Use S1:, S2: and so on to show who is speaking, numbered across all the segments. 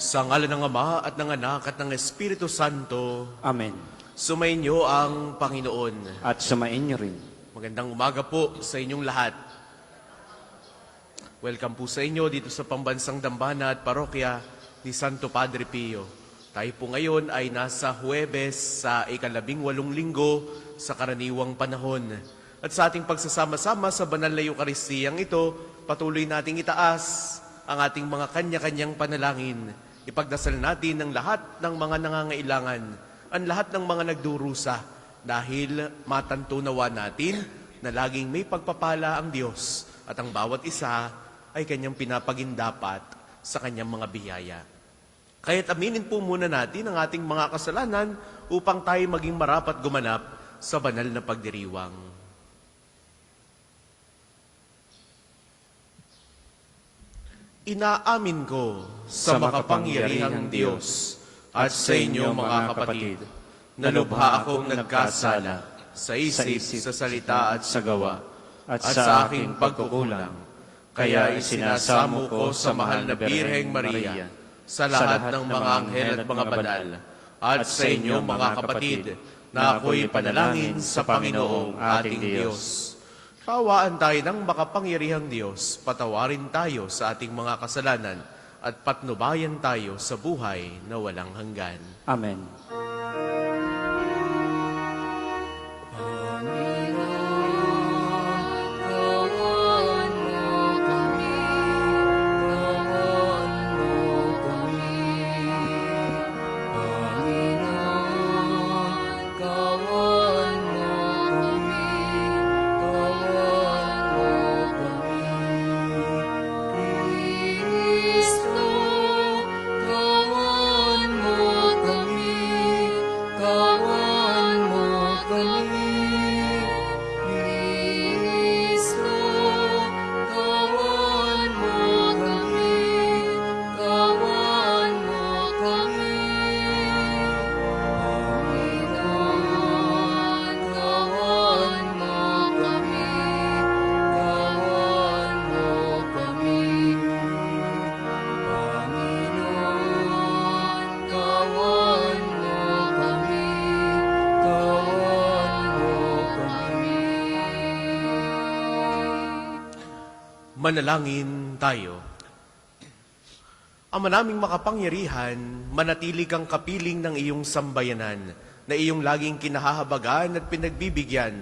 S1: Sa ngalan ng Ama at ng Anak at ng Espiritu Santo,
S2: Amen.
S1: sumainyo ang Panginoon.
S2: At sumain niyo rin.
S1: Magandang umaga po sa inyong lahat. Welcome po sa inyo dito sa Pambansang Dambana at Parokya ni Santo Padre Pio. Tayo po ngayon ay nasa Huwebes sa ika-18 linggo sa karaniwang panahon. At sa ating pagsasama-sama sa banal na Eukaristiyang ito, patuloy nating itaas ang ating mga kanya-kanyang panalangin. Ipagdasal natin ang lahat ng mga nangangailangan, ang lahat ng mga nagdurusa, dahil matantunawa natin na laging may pagpapala ang Diyos at ang bawat isa ay kanyang pinapagindapat sa kanyang mga biyaya. Kaya't aminin po muna natin ang ating mga kasalanan upang tayo maging marapat gumanap sa banal na pagdiriwang. Inaamin ko sa makapangyarihang Diyos at sa inyo mga kapatid, na lubha akong nagkasala sa isip, sa salita at sa gawa, at sa aking pagkukulang. Kaya isinasamo ko sa mahal na Birheng Maria, sa lahat ng mga anghel at mga banal, at sa inyo mga kapatid, na ako'y panalangin sa Panginoong ating Diyos. Pawaan tayo ng makapangyarihang Diyos, patawarin tayo sa ating mga kasalanan, at patnubayan tayo sa buhay na walang hanggan.
S2: Amen.
S1: Manalangin tayo. Ama naming makapangyarihan, manatili kang kapiling ng iyong sambayanan, na iyong laging kinahahabagan at pinagbibigyan,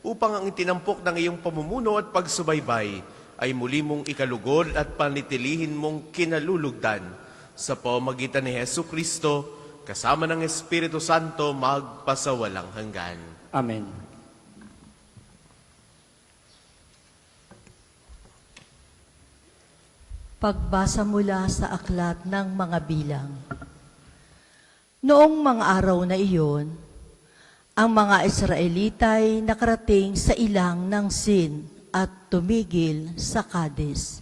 S1: upang ang itinampok ng iyong pamumuno at pagsubaybay ay muli mong ikalugod at panitilihin mong kinalulugdan. Sa pamamagitan ni Jesucristo, kasama ng Espiritu Santo, magpasawalang hanggan.
S2: Amen.
S3: Pagbasa mula sa aklat ng mga bilang. Noong mga araw na iyon, ang mga Israelitay nakarating sa ilang ng Sin at tumigil sa Kades.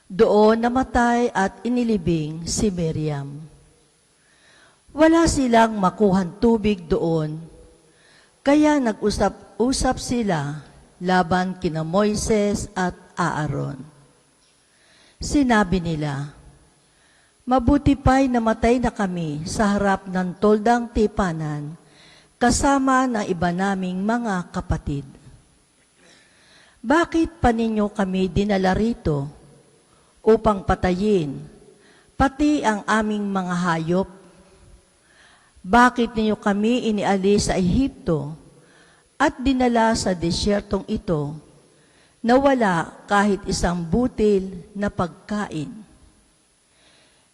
S3: Doon namatay at inilibing si Miriam. Wala silang makuhang tubig doon, kaya nag-usap-usap sila laban kina Moises at Aaron. Sinabi nila, mabuti pa'y namatay na kami sa harap ng toldang tipanan kasama ng iba naming mga kapatid. Bakit pa ninyo kami dinala rito upang patayin, pati ang aming mga hayop? Bakit ninyo kami inialis sa Ehipto at dinala sa desyertong ito, na wala kahit isang butil na pagkain?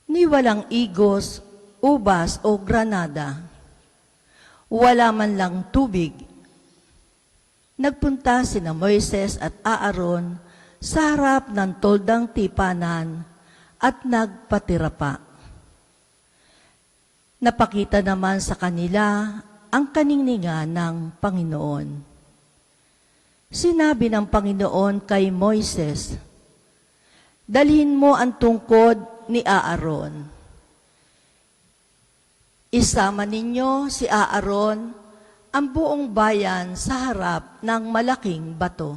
S3: Ni walang igos, ubas o granada, wala man lang tubig. Nagpunta sina Moises at Aaron sa harap ng toldang tipanan at nagpatira pa. Napakita naman sa kanila ang kaningningan ng Panginoon. Sinabi ng Panginoon kay Moises, dalhin mo ang tungkod ni Aaron. Isama ninyo si Aaron ang buong bayan sa harap ng malaking bato.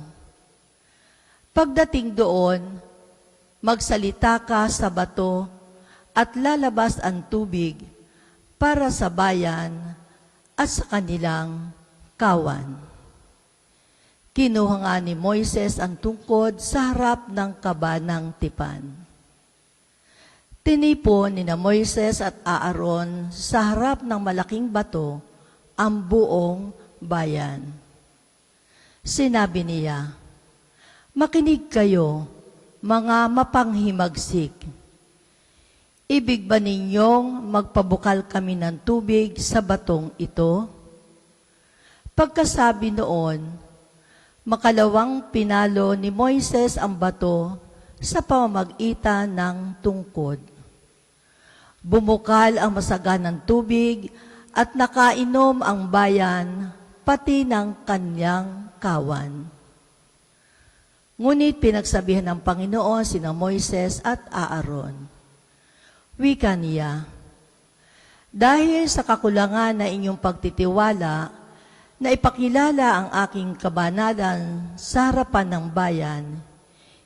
S3: Pagdating doon, magsalita ka sa bato at lalabas ang tubig para sa bayan at sa kanilang kawan. Kinuha nga ni Moises ang tungkod sa harap ng kaba ng tipan. Tinipon ni na Moises at Aaron sa harap ng malaking bato ang buong bayan. Sinabi niya, "Makinig kayo, mga mapanghimagsik. Ibig ba ninyong magpabukal kami ng tubig sa batong ito?" Pagkasabi noon, makalawang pinalo ni Moises ang bato sa pamamagitan ng tungkod. Bumukal ang masaganang tubig at nakainom ang bayan, pati ng kanyang kawan. Ngunit pinagsabihan ng Panginoon sina Moises at Aaron. Wika niya, "Dahil sa kakulangan na inyong pagtitiwala, na ipakilala ang aking kabanalan sa harapan ng bayan,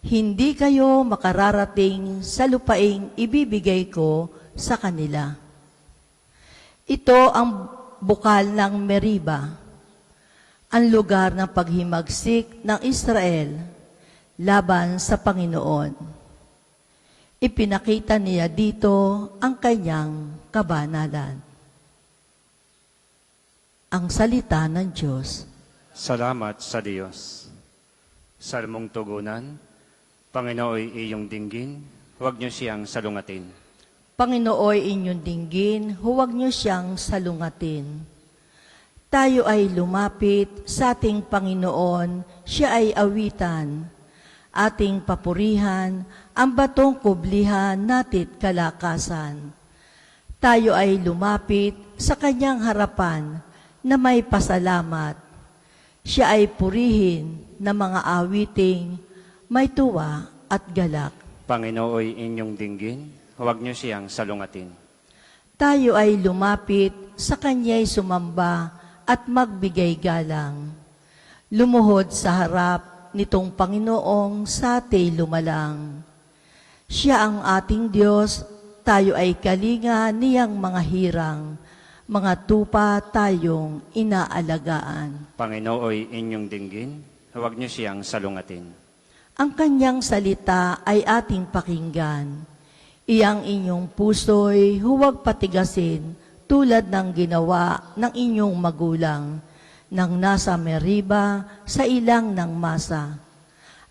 S3: hindi kayo makararating sa lupaing ibibigay ko sa kanila. Ito ang bukal ng Meriba, ang lugar ng paghimagsik ng Israel laban sa Panginoon. Ipinakita niya dito ang kanyang kabanalan." Ang salita ng Diyos.
S2: Salamat sa Diyos. Salmong tugunan, Panginooy iyong dinggin, huwag niyo siyang salungatin.
S3: Panginooy inyong dinggin, huwag niyo siyang salungatin. Tayo ay lumapit sa ating Panginoon, siya ay awitan. Ating papurihan, ang batong kublihan natit kalakasan. Tayo ay lumapit sa kanyang harapan na may pasalamat. Siya ay purihin ng mga awiting may tuwa at galak.
S2: Panginooy inyong dinggin, huwag niyo siyang salungatin.
S3: Tayo ay lumapit sa kanya'y sumamba at magbigay galang. Lumuhod sa harap nitong Panginoong sa ating lumalang. Siya ang ating Diyos, tayo ay kalinga niyang mga hirang, mga tupa tayong inaalagaan.
S2: Panginooy inyong dinggin, huwag niyo siyang salungatin.
S3: Ang kanyang salita ay ating pakinggan. Iyang inyong puso'y huwag patigasin tulad ng ginawa ng inyong magulang nang nasa Meriba sa ilang ng masa.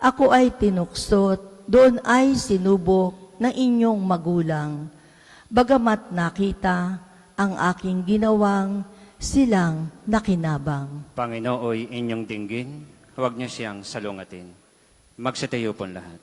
S3: Ako ay tinuksot, doon ay sinubok ng inyong magulang. Bagamat nakita ang aking ginawang silang nakinabang.
S2: Panginooy inyong dinggin, huwag niyo siyang salungatin. Magsitayo po lahat.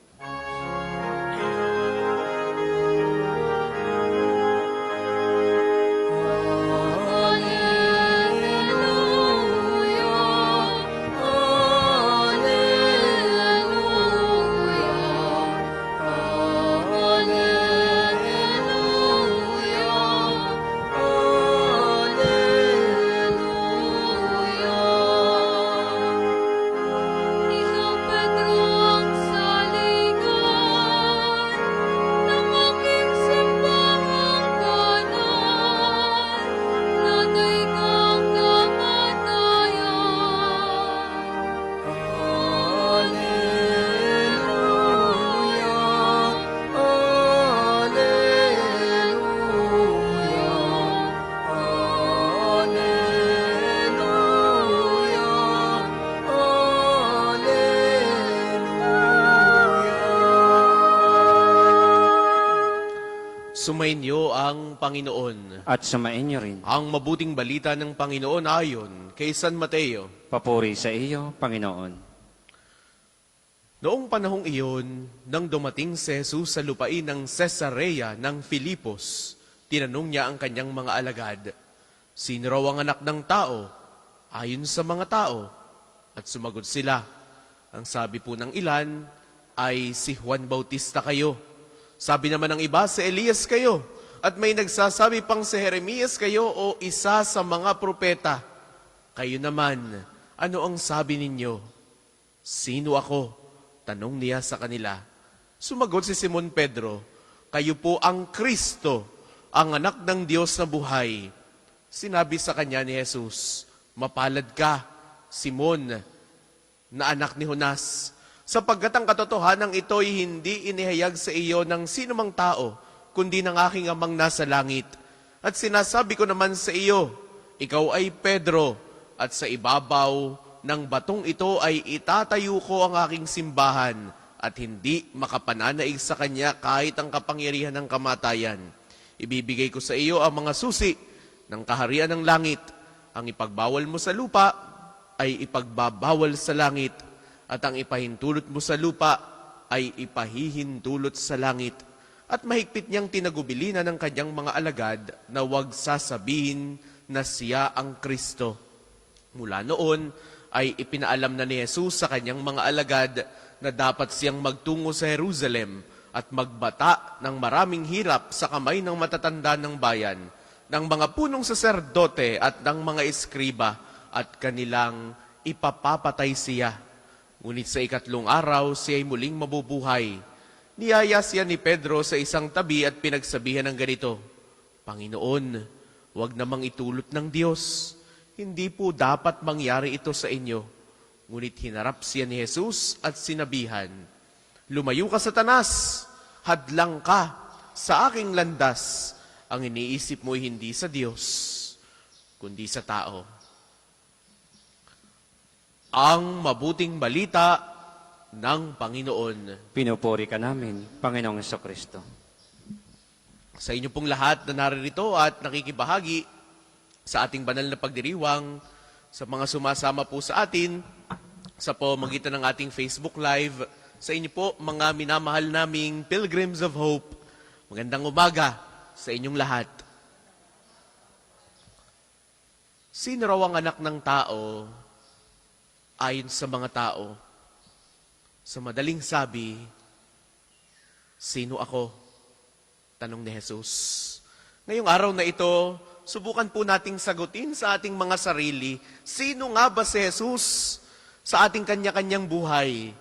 S4: Isang Pedro ang saligan ng aking simbahang banal, na daigang kamatayan.
S1: Sumainyo ang Panginoon.
S2: At sumain niyo rin.
S1: Ang mabuting balita ng Panginoon ayon kay San Mateo.
S2: Papuri sa iyo, Panginoon.
S1: Noong panahong iyon, nang dumating si Jesus sa lupain ng Cesarea ng Filipos, tinanong niya ang kanyang mga alagad, "Sino raw ang anak ng tao?" Ayon sa mga tao. At sumagot sila. Ang sabi po ng ilan ay si Juan Bautista kayo. Sabi naman ng iba, si Elias kayo. At may nagsasabi pang si Jeremias kayo o isa sa mga propeta. Kayo naman, ano ang sabi ninyo? Sino ako? Tanong niya sa kanila. Sumagot si Simon Pedro, kayo po ang Kristo, ang anak ng Diyos na buhay. Sinabi sa kanya ni Jesus, mapalad ka, Simon, na anak ni Jonas, sapagkat ang katotohanan ito'y hindi inihayag sa iyo ng sinumang tao, kundi ng aking amang nasa langit. At sinasabi ko naman sa iyo, ikaw ay Pedro, at sa ibabaw ng batong ito ay itatayo ko ang aking simbahan, at hindi makapananaig sa kanya kahit ang kapangyarihan ng kamatayan. Ibibigay ko sa iyo ang mga susi ng kaharian ng langit. Ang ipagbawal mo sa lupa ay ipagbabawal sa langit, at ang ipahintulot mo sa lupa ay ipahihintulot sa langit. At mahigpit niyang tinagubilinan ng kanyang mga alagad na huwag sasabihin na siya ang Kristo. Mula noon ay ipinaalam na ni Jesus sa kanyang mga alagad na dapat siyang magtungo sa Jerusalem at magbata ng maraming hirap sa kamay ng matatanda ng bayan, ng mga punong saserdote at ng mga eskriba, at kanilang ipapapatay siya. Ngunit sa ikatlong araw, siya ay muling mabubuhay. Niyaya siya ni Pedro sa isang tabi at pinagsabihan ng ganito, Panginoon, huwag namang itulot ng Diyos. Hindi po dapat mangyari ito sa inyo. Ngunit hinarap siya ni Jesus at sinabihan, Lumayo ka, Satanas! Hadlang ka sa aking landas. Ang iniisip mo'y hindi sa Diyos, kundi sa tao. Ang mabuting balita ng Panginoon.
S2: Pinupuri ka namin, Panginoong Jesucristo.
S1: Sa inyo pong lahat na naririto at nakikibahagi sa ating banal na pagdiriwang, sa mga sumasama po sa atin, sa pamamagitan ng ating Facebook Live, sa inyo po mga minamahal naming Pilgrims of Hope, magandang umaga sa inyong lahat. Sino raw ang anak ng tao ayon sa mga tao? Sa madaling sabi, sino ako? Tanong ni Jesus. Ngayong araw na ito, subukan po nating sagutin sa ating mga sarili, sino nga ba si Jesus sa ating kanya-kanyang buhay?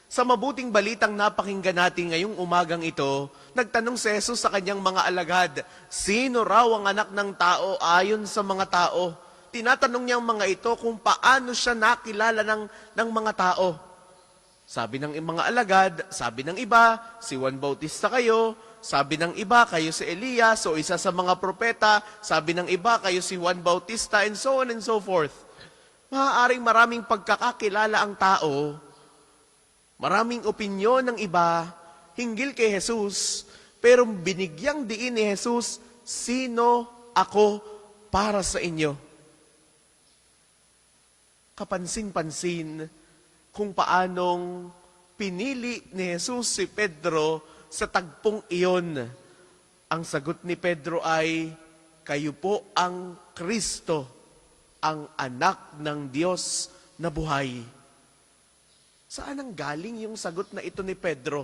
S1: Sa mabuting balitang napakinggan natin ngayong umagang ito, nagtanong si Jesus sa kanyang mga alagad, sino raw ang anak ng tao ayon sa mga tao? Tinatanong niya ang mga ito kung paano siya nakilala ng mga tao. Sabi ng mga alagad, sabi ng iba, si Juan Bautista kayo. Sabi ng iba, kayo si Elias o isa sa mga propeta. Sabi ng iba, kayo si Juan Bautista, and so on and so forth. Maaaring maraming pagkakakilala ang tao, maraming opinyon ng iba hinggil kay Jesus, pero binigyang diin ni Jesus, sino ako para sa inyo? Kapansin-pansin kung paanong pinili ni Jesus si Pedro sa tagpong iyon. Ang sagot ni Pedro ay, kayo po ang Kristo, ang anak ng Diyos na buhay. Saan ang galing yung sagot na ito ni Pedro?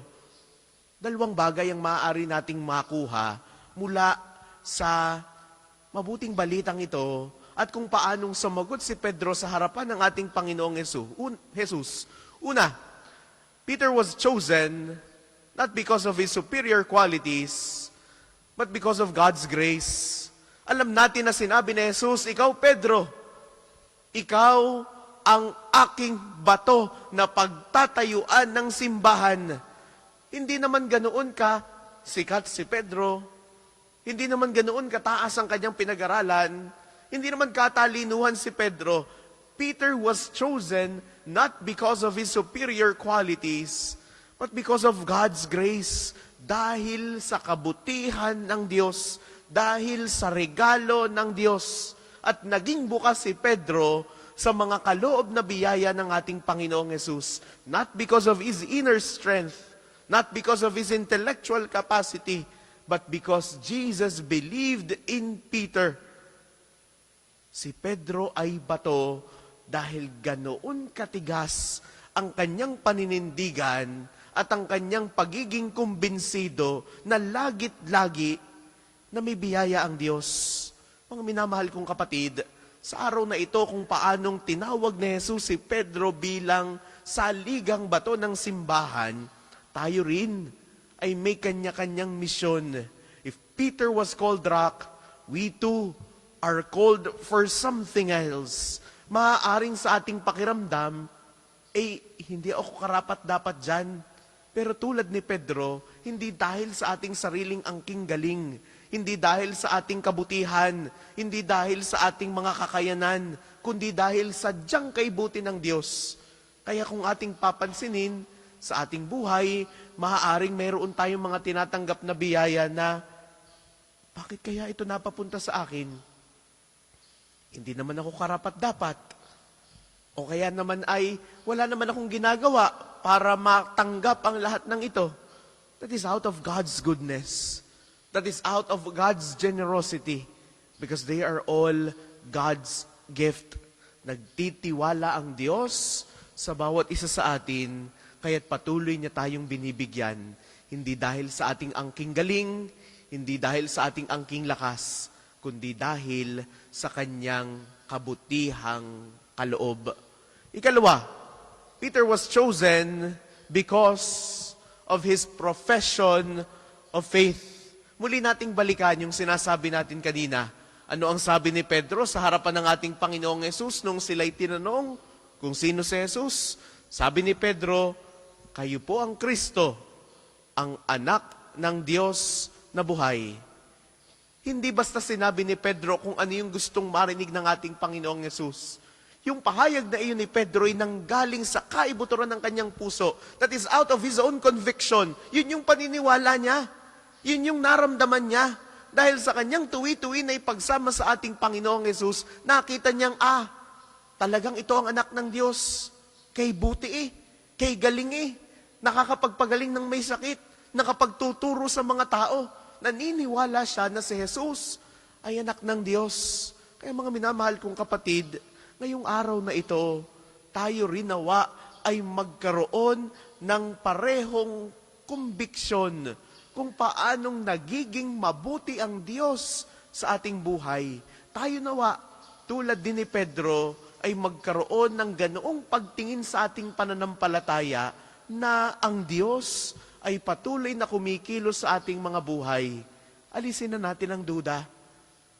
S1: Dalawang bagay ang maaari nating makuha mula sa mabuting balitang ito at kung paanong sumagot si Pedro sa harapan ng ating Panginoong Jesus. Una, Peter was chosen not because of his superior qualities, but because of God's grace. Alam natin na sinabi ni Jesus, ikaw Pedro, ikaw ang aking bato na pagtatayuan ng simbahan. Hindi naman ganoon ka sikat si Pedro, hindi naman ganoon kataas ang kanyang pinag-aralan, hindi naman katalinuhan si Pedro. Peter was chosen not because of his superior qualities, but because of God's grace. Dahil sa kabutihan ng Diyos, dahil sa regalo ng Diyos. At naging bukas si Pedro sa mga kaloob na biyaya ng ating Panginoong Yesus. Not because of his inner strength, not because of his intellectual capacity, but because Jesus believed in Peter. Si Pedro ay bato dahil ganoon katigas ang kanyang paninindigan at ang kanyang pagiging kumbinsido na lagit-lagi na may biyaya ang Diyos. Mga minamahal kong kapatid, sa araw na ito kung paanong tinawag ni Jesus si Pedro bilang saligang bato ng simbahan, tayo rin ay may kanya-kanyang misyon. If Peter was called rock, we too are called for something else. Maaaring sa ating pakiramdam, hindi ako karapat dapat dyan. Pero tulad ni Pedro, hindi dahil sa ating sariling angking galing, hindi dahil sa ating kabutihan, hindi dahil sa ating mga kakayanan, kundi dahil sa sadyang kaibuti ng Diyos. Kaya kung ating papansinin sa ating buhay, maaaring mayroon tayong mga tinatanggap na biyaya na, bakit kaya ito napapunta sa akin? Hindi naman ako karapat-dapat. O kaya naman ay wala naman akong ginagawa para matanggap ang lahat ng ito. That is out of God's goodness. That is out of God's generosity. Because they are all God's gift. Nagtitiwala ang Diyos sa bawat isa sa atin, kaya't patuloy niya tayong binibigyan. Hindi dahil sa ating angking galing, hindi dahil sa ating angking lakas, kundi dahil sa kanyang kabutihang kaloob. Ikalawa, Peter was chosen because of his profession of faith. Muli nating balikan yung sinasabi natin kanina. Ano ang sabi ni Pedro sa harapan ng ating Panginoong Yesus nung sila'y tinanong kung sino si Jesus? Sabi ni Pedro, kayo po ang Kristo, ang anak ng Diyos na buhay. Hindi basta sinabi ni Pedro kung ano yung gustong marinig ng ating Panginoong Yesus. Yung pahayag na iyon ni Pedro ay nanggaling sa kaibuturan ng kanyang puso. That is out of his own conviction. Yun yung paniniwala niya. Yun yung naramdaman niya. Dahil sa kanyang tuwi-tuwi na ipagsama sa ating Panginoong Yesus, nakita niyang, talagang ito ang anak ng Diyos. Kay buti kay galing nakakapagpagaling ng may sakit, nakapagtuturo sa mga tao. Naniniwala siya na si Jesus ay anak ng Diyos. Kaya mga minamahal kong kapatid, ngayong araw na ito, tayo rin nawa ay magkaroon ng parehong kumbiksyon kung paanong nagiging mabuti ang Diyos sa ating buhay. Tayo nawa, tulad din ni Pedro, ay magkaroon ng ganoong pagtingin sa ating pananampalataya na ang Diyos ay patuloy na kumikilos sa ating mga buhay. Alisin na natin ang duda.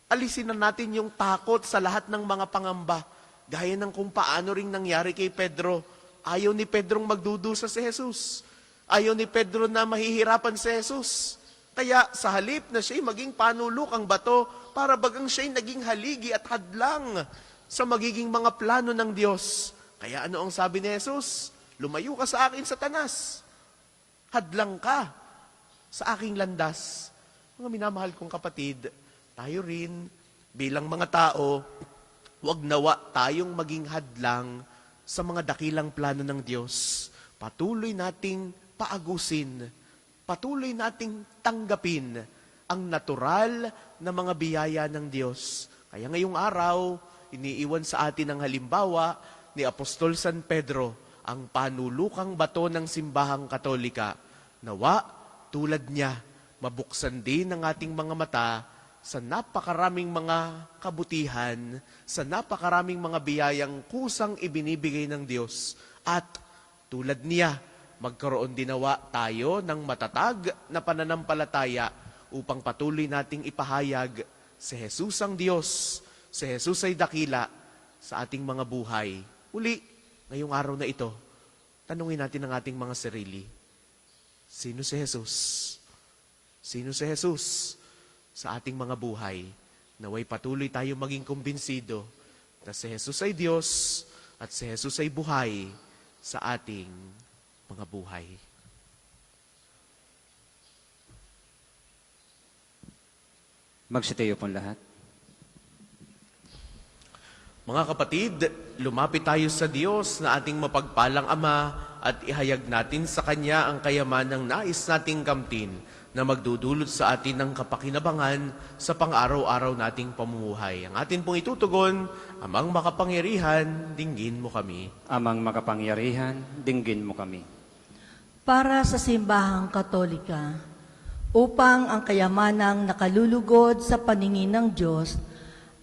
S1: Alisin na natin yung takot sa lahat ng mga pangamba. Gaya ng kung paano ring nangyari kay Pedro. Ayaw ni Pedrong magdudusa si Jesus. Ayaw ni Pedro na mahihirapan si Jesus. Kaya sa halip na siya'y maging panulukang bato, para bagang siya'y naging haligi at hadlang sa magiging mga plano ng Diyos. Kaya ano ang sabi ni Jesus? Lumayo ka sa akin, Satanas. Hadlang ka sa aking landas. Mga minamahal kong kapatid, tayo rin bilang mga tao, huwag nawa tayong maging hadlang sa mga dakilang plano ng Diyos. Patuloy nating paagusin, patuloy nating tanggapin ang natural na mga biyaya ng Diyos. Kaya ngayong araw, iniiwan sa atin ang halimbawa ni Apostol San Pedro, ang panulukang bato ng simbahang Katolika. Nawa, tulad niya, mabuksan din ang ating mga mata sa napakaraming mga kabutihan, sa napakaraming mga biyayang kusang ibinibigay ng Diyos. At tulad niya, magkaroon din nawa tayo ng matatag na pananampalataya upang patuloy nating ipahayag si Jesus ang Diyos, si Jesus ay dakila sa ating mga buhay. Uli, ngayong araw na ito, tanungin natin ang ating mga sarili. Sino si Jesus? Sino si Jesus sa ating mga buhay? Naway patuloy tayo maging kumbinsido na si Jesus ay Diyos at si Jesus ay buhay sa ating mga buhay.
S2: Magsitayo po lahat.
S1: Mga kapatid, lumapit tayo sa Diyos na ating mapagpalang Ama at ihayag natin sa Kanya ang kayamanang nais nating kamtin na magdudulot sa atin ng kapakinabangan sa pang-araw-araw nating pamumuhay. Ang atin pong itutugon, Amang makapangyarihan, dinggin mo kami.
S2: Amang makapangyarihan, dinggin mo kami.
S3: Para sa simbahang Katolika, upang ang kayamanang nakalulugod sa paningin ng Diyos,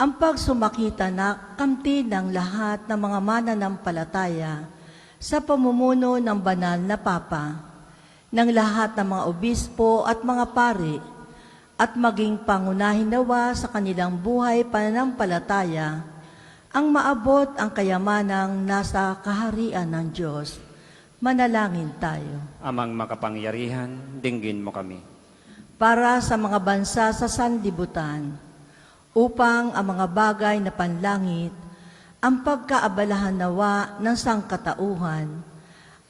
S3: ang pagsumakita na kamtin ng lahat ng mga mananampalataya sa pamumuno ng banal na Papa, ng lahat ng mga obispo at mga pari, at maging pangunahin nawa sa kanilang buhay pananampalataya, ang maabot ang kayamanang nasa kaharian ng Diyos. Manalangin tayo.
S2: Amang makapangyarihan, dinggin mo kami.
S3: Para sa mga bansa sa sanlibutan, upang ang mga bagay na panlangit, ang pagkaabalahan nawa ng sangkatauhan,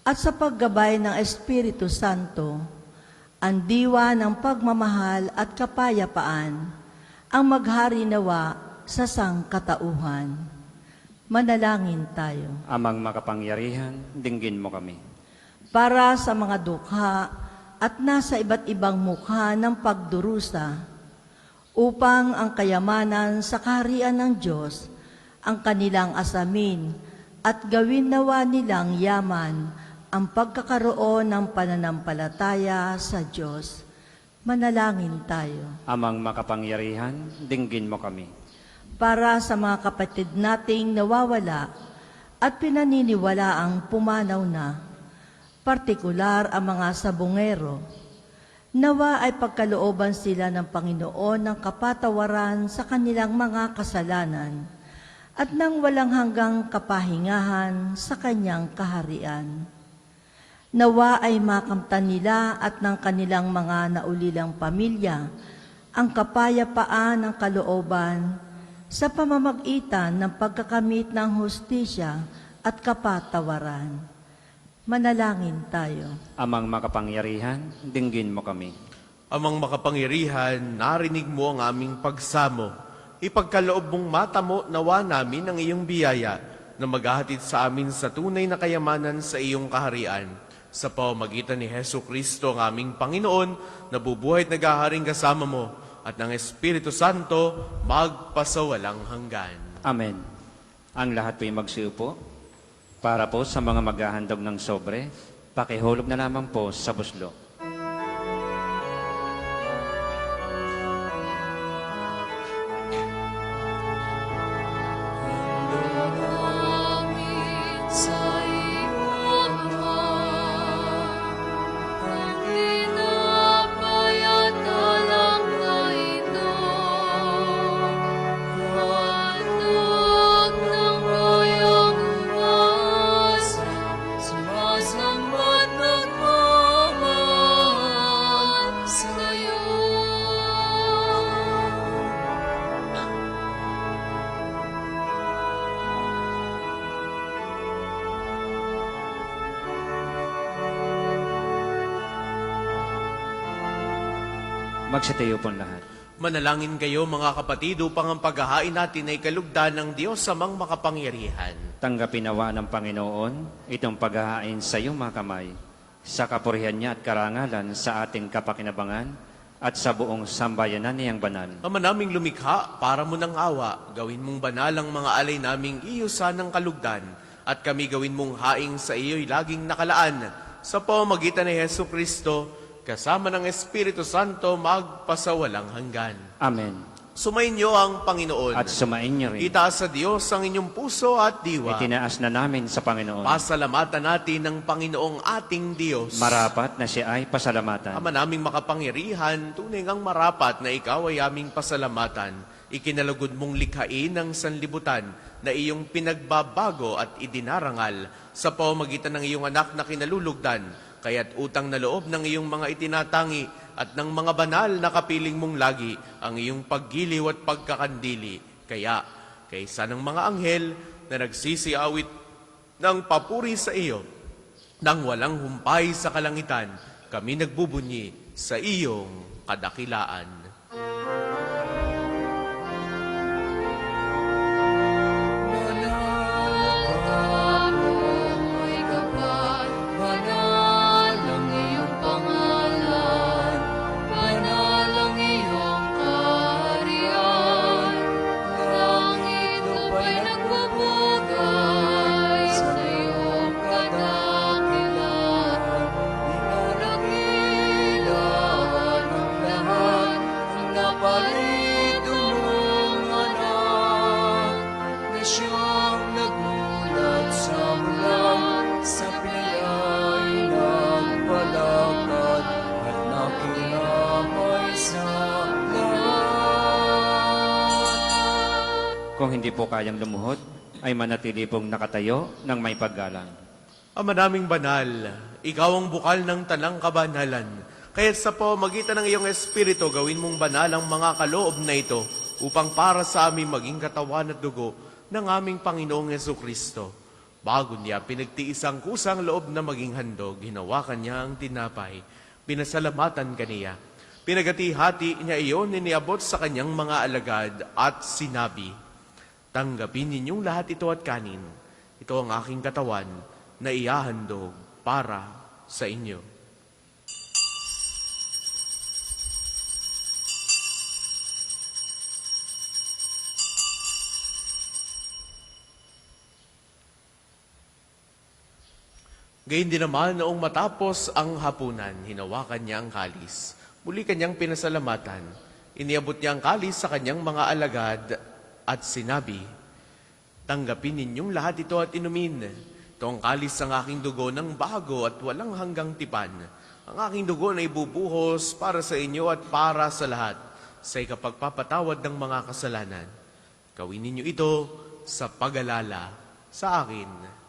S3: at sa paggabay ng Espiritu Santo, ang diwa ng pagmamahal at kapayapaan, ang maghari nawa sa sangkatauhan. Manalangin tayo.
S2: Amang makapangyarihan, dinggin mo kami.
S3: Para sa mga dukha at nasa iba't ibang mukha ng pagdurusa, upang ang kayamanan sa kaharian ng Diyos ang kanilang asamin at gawin nawa nilang yaman ang pagkakaroon ng pananampalataya sa Diyos. Manalangin tayo.
S2: Amang makapangyarihan, dinggin mo kami.
S3: Para sa mga kapatid nating nawawala at pinaniniwalaang pumanaw na, partikular ang mga sabungero, nawa ay pagkalooban sila ng Panginoon ng kapatawaran sa kanilang mga kasalanan at ng walang hanggang kapahingahan sa kanyang kaharian. Nawa ay makamtan nila at ng kanilang mga naulilang pamilya ang kapayapaan ng kalooban sa pamamagitan ng pagkakamit ng hustisya at kapatawaran. Manalangin tayo.
S2: Amang makapangyarihan, dinggin mo kami.
S1: Amang makapangyarihan, narinig mo ang aming pagsamo. Ipagkaloob mong mata mo nawa namin ang iyong biyaya na maghahatid sa amin sa tunay na kayamanan sa iyong kaharian. Sa pamamagitan ni Hesu Kristo ang aming Panginoon, na bubuhay at naghaharing kasama mo, at ng Espiritu Santo, magpasawalang hanggan.
S2: Amen. Ang lahat po'y magsiupo. Para po sa mga maghahandog ng sobre, pakihulog na lamang po sa buslo.
S4: Amin sa iyong ang pinapayat alam na ito, hanap ng bayang umasa, sumasamad nagmamahal sa'yo.
S2: Magsitayo po lahat.
S1: Manalangin kayo mga kapatid upang ang paghahain natin ay kalugdan ng Diyos samang makapangyarihan.
S2: Tanggapin nawa ng Panginoon itong paghahain sa iyong mga kamay, sa kapurihan niya at karangalan sa ating kapakinabangan at sa buong sambayanan niyang banal.
S1: Ama naming lumikha, para mo ng awa, gawin mong banal ang mga alay naming iyusan ng kalugdan, at kami gawin mong haing sa iyo'y laging nakalaan. Sa pamamagitan ni Hesu Kristo, kasama ng Espiritu Santo, magpasawalang hanggan.
S2: Amen.
S1: Sumainyo ang Panginoon.
S2: At sumain niyo rin.
S1: Itaas sa Diyos ang inyong puso at diwa.
S2: Itinaas na namin sa Panginoon.
S1: Pasalamatan natin ng Panginoong ating Diyos.
S2: Marapat na siya ay pasalamatan.
S1: Ama naming makapangyarihan, tunay ngang marapat na ikaw ay aming pasalamatan. Ikinalugod mong likhain ang sanlibutan na iyong pinagbabago at idinarangal sa pamamagitan ng iyong anak na kinalulugdan, kaya't utang na loob ng iyong mga itinatangi at ng mga banal na kapiling mong lagi ang iyong paggiliw at pagkakandili. Kaya, kaysa ng mga anghel na nagsisiawit ng papuri sa iyo, nang walang humpay sa kalangitan, kami nagbubunyi sa iyong kadakilaan.
S2: kung hindi po kayang lumuhod, ay manatili pong nakatayo ng may paggalang.
S1: Ama naming banal, ikaw ang bukal ng tanang kabanalan. Kaya't sa pamamagitan ng iyong Espiritu, gawin mong banal ang mga kaloob na ito upang para sa amin maging katawan at dugo ng aming Panginoong Jesucristo. Bago niya pinagtiis ang kusang loob na maging handog, hinawakan niya ang tinapay, pinasalamatan kaniya. Pinagati-hati niya iyon, iniabot sa kanyang mga alagad at sinabi, "Tanggapin ninyong lahat ito at kanin. Ito ang aking katawan na ihahandog para sa inyo." Gayun din naman noong matapos ang hapunan, hinawakan niya ang kalis. Muli kanyang pinasalamatan. Iniabot niya ang kalis sa kanyang mga alagad at sinabi, "Tanggapin ninyong lahat ito at inumin. Ito ang kalis ng aking dugo ng bago at walang hanggang tipan. Ang aking dugo na ibubuhos para sa inyo at para sa lahat sa ikapagpapatawad ng mga kasalanan. Gawin ninyo ito sa pag-alala sa akin."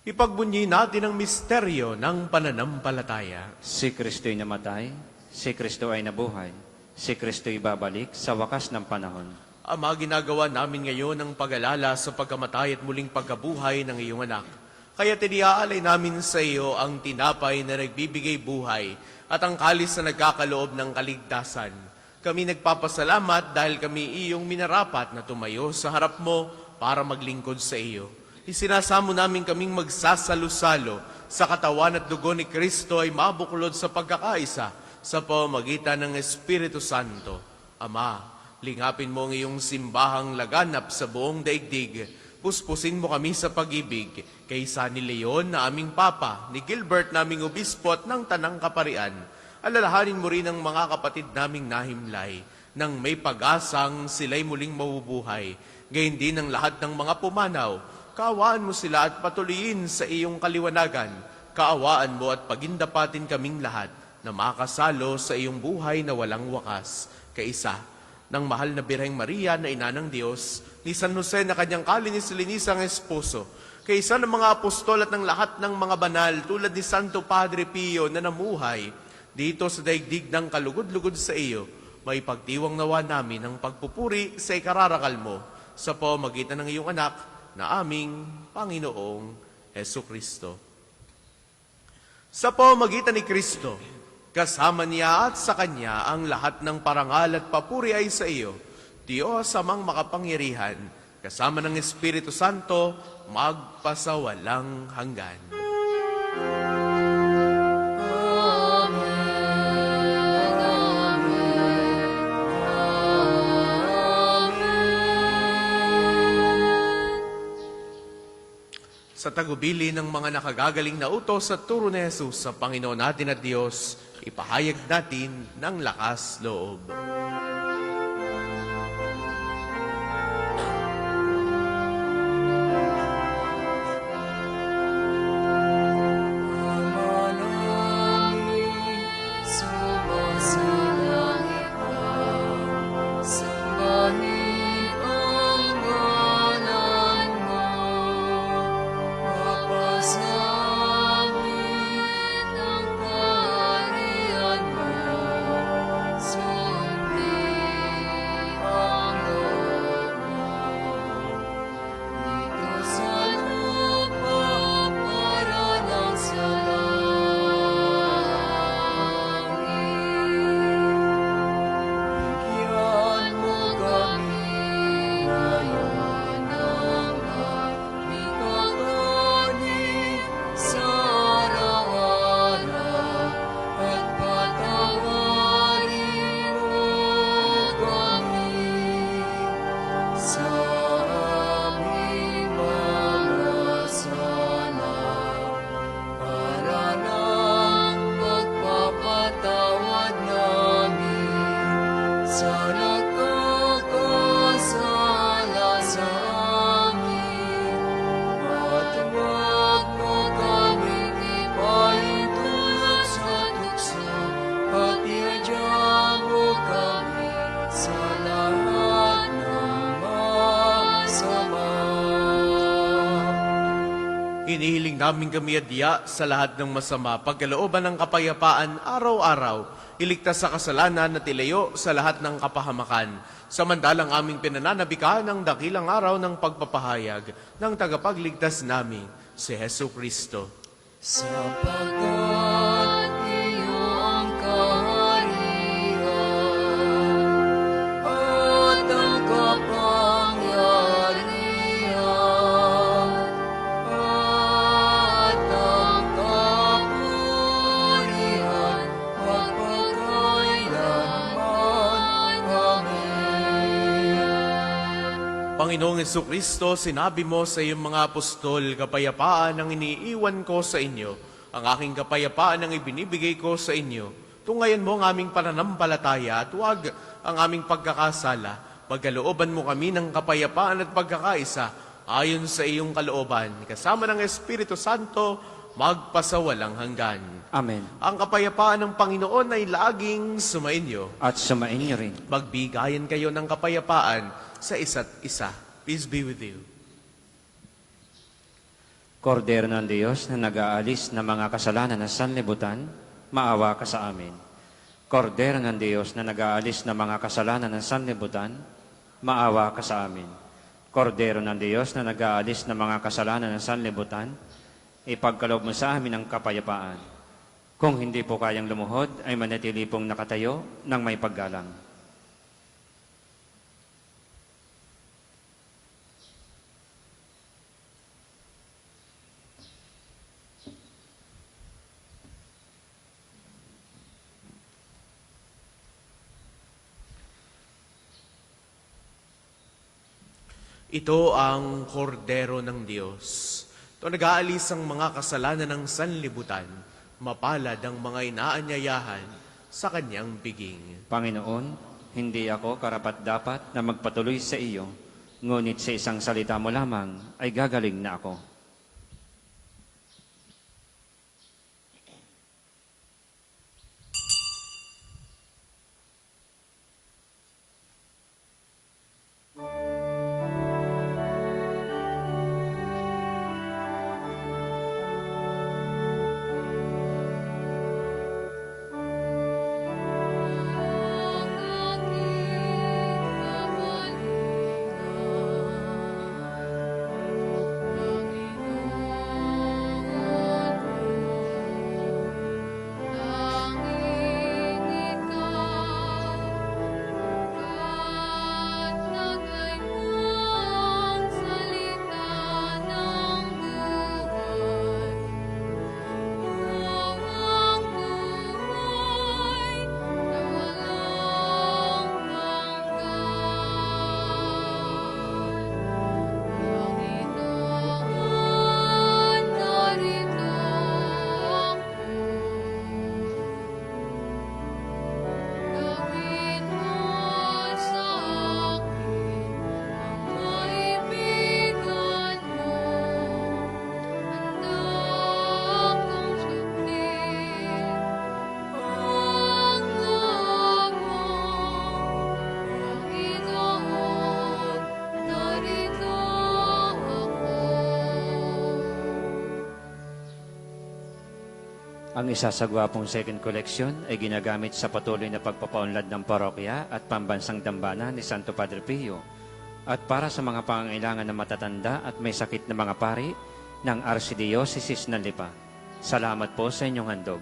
S1: Ipagbunyi natin ang misteryo ng pananampalataya.
S2: Si Kristo'y namatay, si Kristo ay nabuhay, si Kristo'y babalik sa wakas ng panahon.
S1: Ama, ginagawa namin ngayon ang pag-alala sa pagkamatay at muling pagkabuhay ng iyong anak. Kaya tiniaalay namin sa iyo ang tinapay na nagbibigay buhay at ang kalis na nagkakaloob ng kaligtasan. Kami nagpapasalamat dahil kami iyong minarapat na tumayo sa harap mo para maglingkod sa iyo. Isinasamo namin kaming magsasalo-salo sa katawan at dugo ni Kristo ay mabuklod sa pagkakaisa sa pamamagitan ng Espiritu Santo. Ama, lingapin mo ang iyong simbahang laganap sa buong daigdig. Puspusin mo kami sa pag-ibig kay San Leon na aming Papa, ni Gilbert naming Obispo at ng Tanang Kaparian. Alalahanin mo rin ang mga kapatid naming nahimlay nang may pag-asang sila'y muling mabubuhay. Gayon din ang lahat ng mga pumanaw. Kaawaan mo sila at patuloyin sa iyong kaliwanagan. Kaawaan mo at pagindapatin kaming lahat na makasalo sa iyong buhay na walang wakas. Kaisa ng mahal na Birheng Maria na ina ng Diyos, ni San Jose na kanyang kalinis-linisang esposo, kaisa ng mga apostol at ng lahat ng mga banal tulad ni Santo Padre Pio na namuhay dito sa daigdig ng kalugod-lugod sa iyo, may pagtiwang nawa namin ang pagpupuri sa ikararakal mo sa pamamagitan ng iyong anak na aming Panginoong Jesucristo. Sa pamamagitan ni Kristo, kasama niya at sa Kanya ang lahat ng parangal at papuri ay sa iyo, Diyos amang makapangyarihan, kasama ng Espiritu Santo, magpasawalang hanggan. Sa tagubili ng mga nakagagaling na utos at turo ni Jesus sa Panginoon natin at Diyos, ipahayag natin ng lakas loob.
S4: Sundin
S1: aming kami adya sa lahat ng masama, pagkalooban ng kapayapaan araw-araw, iligtas sa kasalanan at ilayo sa lahat ng kapahamakan. Samantalang aming pinananabikan ng dakilang araw ng pagpapahayag ng tagapagligtas namin, si Hesu Kristo.
S4: Sapagkat iyo ang kaharian at ang kapangyarihan at ang kapurihan magpakailanman. Amen.
S1: Panginoong Jesucristo, sinabi mo sa iyong mga apostol, kapayapaan ang iniiwan ko sa inyo, ang aking kapayapaan ang ibinibigay ko sa inyo. Tungayan mo ang aming pananampalataya at huwag ang aming pagkakasala. Pagkalooban mo kami ng kapayapaan at pagkakaisa ayon sa iyong kalooban, kasama ng Espiritu Santo, magpasawalang hanggan.
S2: Amen.
S1: Ang kapayapaan ng Panginoon ay laging sumainyo.
S2: At sumainyo rin.
S1: Magbigayan kayo ng kapayapaan sa isa't isa. Peace be with you.
S2: Kordero ng Diyos na nag-aalis ng mga kasalanan ng sanlibutan, maawa ka sa amin. Kordero ng Diyos na nag-aalis ng mga kasalanan ng sanlibutan, maawa ka sa amin. Kordero ng Diyos na nag-aalis ng mga kasalanan ng sanlibutan, ipagkaloob mo sa amin ang kapayapaan. Kung hindi po kayang lumuhod, ay manatili pong nakatayo ng may paggalang.
S1: Ito ang kordero ng Diyos. Ito nag-aalis ang mga kasalanan ng sanlibutan. Mapalad ang mga inaanyayahan sa kanyang biging.
S2: Panginoon, hindi ako karapat-dapat na magpatuloy sa iyo, ngunit sa isang salita mo lamang ay gagaling na ako. Ang isa sa gwapong second collection ay ginagamit sa patuloy na pagpapaunlad ng parokya at pambansang dambana ni Santo Padre Pio at para sa mga pangangailangan ng matatanda at may sakit na mga pari ng Archdiocese ng Lipa. Salamat po sa inyong handog.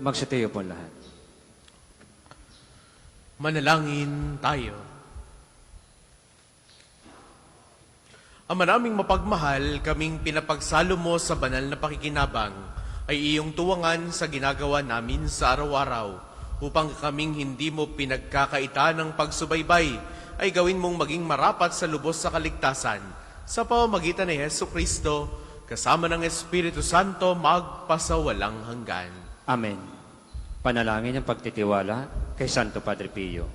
S2: Magsitayo po lahat.
S1: Manalangin tayo. Ama naming mapagmahal, kaming pinapagsalo mo sa banal na pakikinabang ay iyong tuwangan sa ginagawa namin sa araw-araw upang kaming hindi mo pinagkakaita ng pagsubaybay ay gawin mong maging marapat sa lubos sa kaligtasan sa pamamagitan ni Hesu Kristo kasama ng Espiritu Santo magpasawalang hanggan.
S2: Amen. Panalangin ang pagtitiwala kay Santo Padre Pio.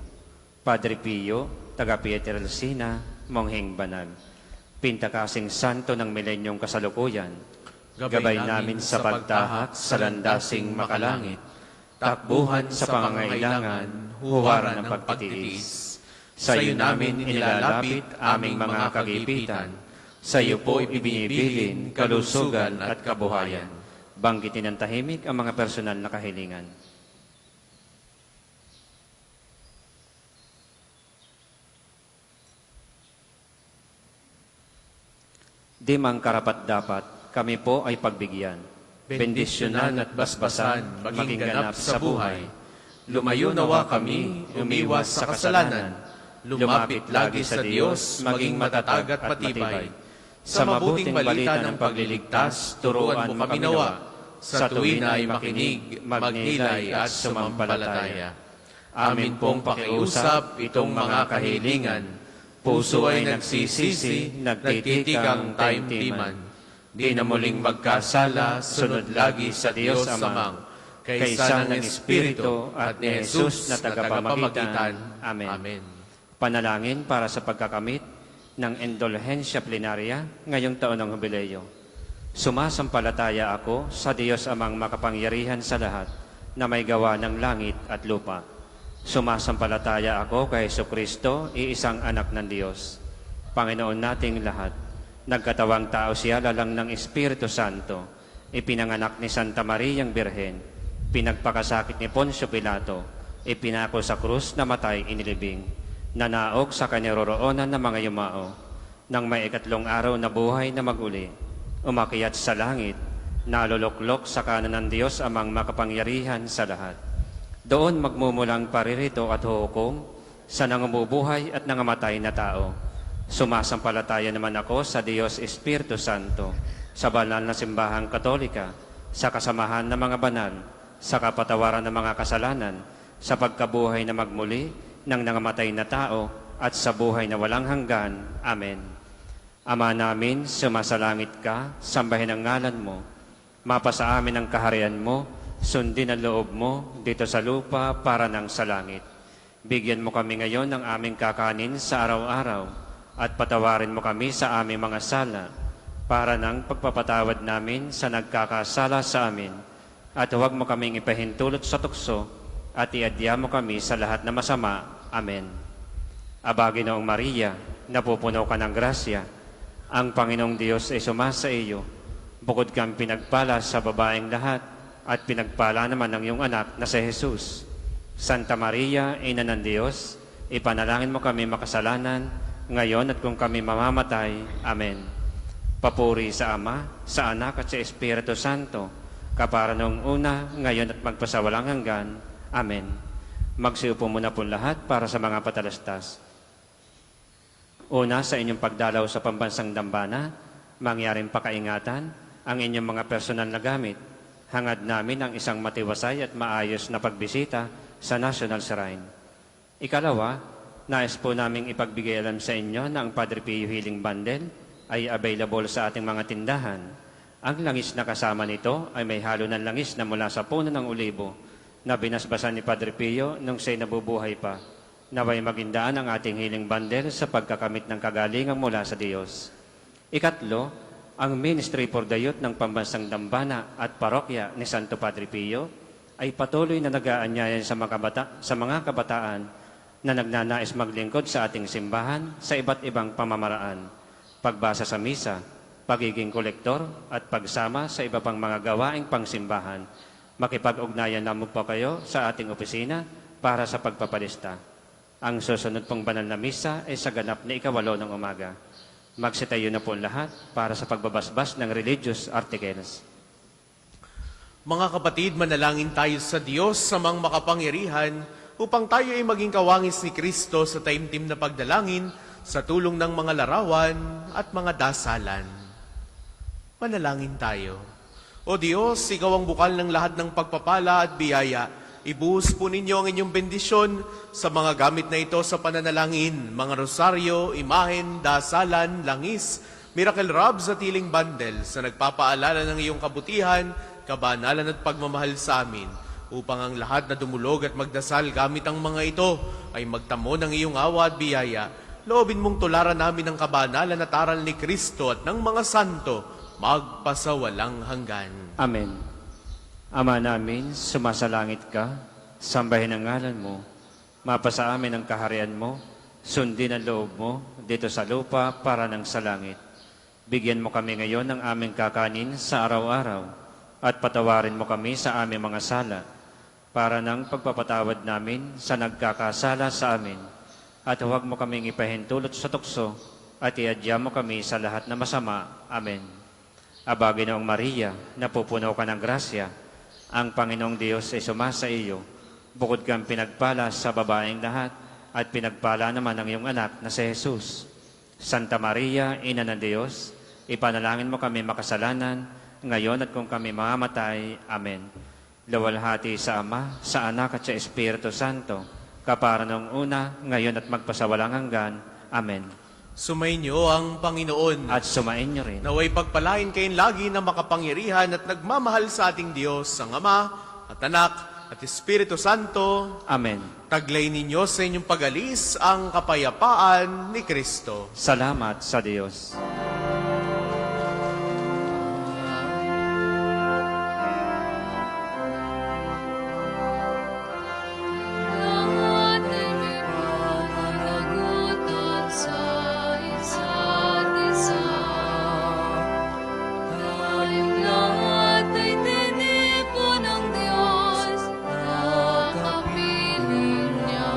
S2: Padre Pio, taga Pietrelcina, Mongheng Banal. Pintakasing santo ng milenyong kasalukuyan, gabay namin sa pagtahak sa landasing makalangit, takbuhan sa pangangailangan, huwaran ng pagtitiis. Sa iyo namin inilalapit aming mga kagipitan, sa iyo po ibinibilin kalusugan at kabuhayan. Banggitin ng tahimik ang mga personal na kahilingan. Di mang karapat-dapat, kami po ay pagbigyan. Bendisyonan at basbasan, maging ganap sa buhay. Lumayo nawa kami, umiwas sa kasalanan. Lumapit lagi sa Diyos, maging matatag at matibay. Sa mabuting balita ng pagliligtas, turuan mo kami nawa. Sa tuwin ay makinig, magnilay at sumampalataya. Amin pong pakiusap itong mga kahilingan. Puso ay nagsisisi, nagtitikang taimtiman. Di na muling magkasala, sunod lagi sa Diyos Amang, kaysa ng Espiritu at ni Jesus na tagapamagitan. Amen. Panalangin para sa pagkakamit ng indulhensya plenaria ngayong taon ng Jubileo. Sumasampalataya ako sa Diyos Amang makapangyarihan sa lahat na may gawa ng langit at lupa. Sumasampalataya ako kay Jesucristo, iisang anak ng Diyos, Panginoon nating lahat. Nagkatawang tao siya lalang ng Espiritu Santo, ipinanganak ni Santa Mariang Birhen, pinagpakasakit ni Poncio Pilato, ipinako sa krus na matay inilibing, nanaog sa kaniroroonan ng mga yumao, nang may ikatlong araw na buhay na maguli, umakyat sa langit, naluluklok sa kanan ng Diyos Amang makapangyarihan sa lahat. Doon magmumulang paririto at hukom sa nangamubuhay at nangamatay na tao. Sumasampalataya naman ako sa Diyos Espiritu Santo, sa banal na simbahang katolika, sa kasamahan ng mga banal, sa kapatawaran ng mga kasalanan, sa pagkabuhay na magmuli ng nangamatay na tao, at sa buhay na walang hanggan. Amen. Ama namin, sumasalangit ka, sambahin ang ngalan mo, mapasa amin ang kaharian mo, sundin ang loob mo dito sa lupa para nang sa langit. Bigyan mo kami ngayon ng aming kakanin sa araw-araw at patawarin mo kami sa aming mga sala para nang pagpapatawad namin sa nagkakasala sa amin. At huwag mo kaming ipahintulot sa tukso at iadya mo kami sa lahat na masama. Amen. Aba, Ginoong Maria, napupuno ka ng grasya. Ang Panginoong Diyos ay sumasa iyo. Bukod kang pinagpala sa babaeng lahat, at pinagpala naman ng iyong anak na si Jesus. Santa Maria, Ina ng Diyos, ipanalangin mo kami makasalanan, ngayon at kung kami mamamatay. Amen. Papuri sa Ama, sa Anak at sa Espiritu Santo, kapara noong una, ngayon at magpasawalang hanggan. Amen. Magsiupo muna po lahat para sa mga patalastas. Una, sa inyong pagdalaw sa pambansang dambana, mangyaring pakaingatan ang inyong mga personal na gamit. Hangad namin ang isang matiwasay at maayos na pagbisita sa National Shrine. Ikalawa, nais po naming ipagbigay alam sa inyo na ang Padre Pio Healing Bundle ay available sa ating mga tindahan. Ang langis na kasama nito ay may halo ng langis na mula sa puno ng olibo na binasbasan ni Padre Pio nung siya'y nabubuhay pa. Naway magindaan ang ating healing bundle sa pagkakamit ng kagalingan mula sa Diyos. Ikatlo, ang Ministry for the Youth ng Pambansang Dambana at Parokya ni Santo Padre Pio ay patuloy na nag-aanyayan sa mga kabataan na nagnanais maglingkod sa ating simbahan sa iba't ibang pamamaraan, pagbasa sa misa, pagiging kolektor at pagsama sa iba pang mga gawaing pangsimbahan. Makipag-ugnayan naman po kayo sa ating opisina para sa pagpapalista. Ang susunod pong banal na misa ay sa ganap na 8 ng umaga. Magsitayo na po lahat para sa pagbabasbas ng religious articles.
S1: Mga kapatid, manalangin tayo sa Diyos sa mga makapangyarihan upang tayo ay maging kawangis ni Kristo sa taimtim na pagdalangin sa tulong ng mga larawan at mga dasalan. Manalangin tayo. O Diyos, Ikaw ang bukal ng lahat ng pagpapala at biyaya. Ibuhos po ninyo ang inyong bendisyon sa mga gamit na ito sa pananalangin, mga rosaryo, imahen, dasalan, langis, miracle robs at healing bundles na nagpapaalala ng iyong kabutihan, kabanalan at pagmamahal sa amin, upang ang lahat na dumulog at magdasal gamit ang mga ito ay magtamo ng iyong awa at biyaya. Loobin mong tularan namin ang kabanalan at aral ni Kristo at ng mga santo, magpasawalang hanggan.
S2: Amen. Ama namin, sumasalangit ka, sambahin ang ngalan mo, mapasa amin ang kaharian mo, sundin ang loob mo dito sa lupa para ng sa langit. Bigyan mo kami ngayon ng aming kakanin sa araw-araw, at patawarin mo kami sa aming mga sala, para ng pagpapatawad namin sa nagkakasala sa amin. At huwag mo kaming ipahintulot sa tukso, at iadya mo kami sa lahat na masama. Amen. Aba, Ginoong Maria, napupuno ka ng grasya, ang Panginoong Diyos ay sumasa iyo. Bukod kang pinagpala sa babaeng lahat, at pinagpala naman ang iyong anak na si Jesus. Santa Maria, Ina ng Diyos, ipanalangin mo kami makasalanan, ngayon at kung kami mamamatay. Amen. Luwalhati sa Ama, sa Anak at sa Espiritu Santo, kapara noong una, ngayon at magpasawalang hanggan. Amen.
S1: Sumainyo ang Panginoon.
S2: At sumain niyo rin.
S1: Naway pagpalain kayong lagi na makapangyarihan at nagmamahal sa ating Diyos, ang Ama at Anak at Espiritu Santo.
S2: Amen.
S1: Taglay ninyo sa inyong pag-alis ang kapayapaan ni Kristo.
S2: Salamat sa Diyos.
S4: Lahat ay may pananagutan sa isa't isa. Tayong lahat ay tinipon ng Diyos na kapiling niya.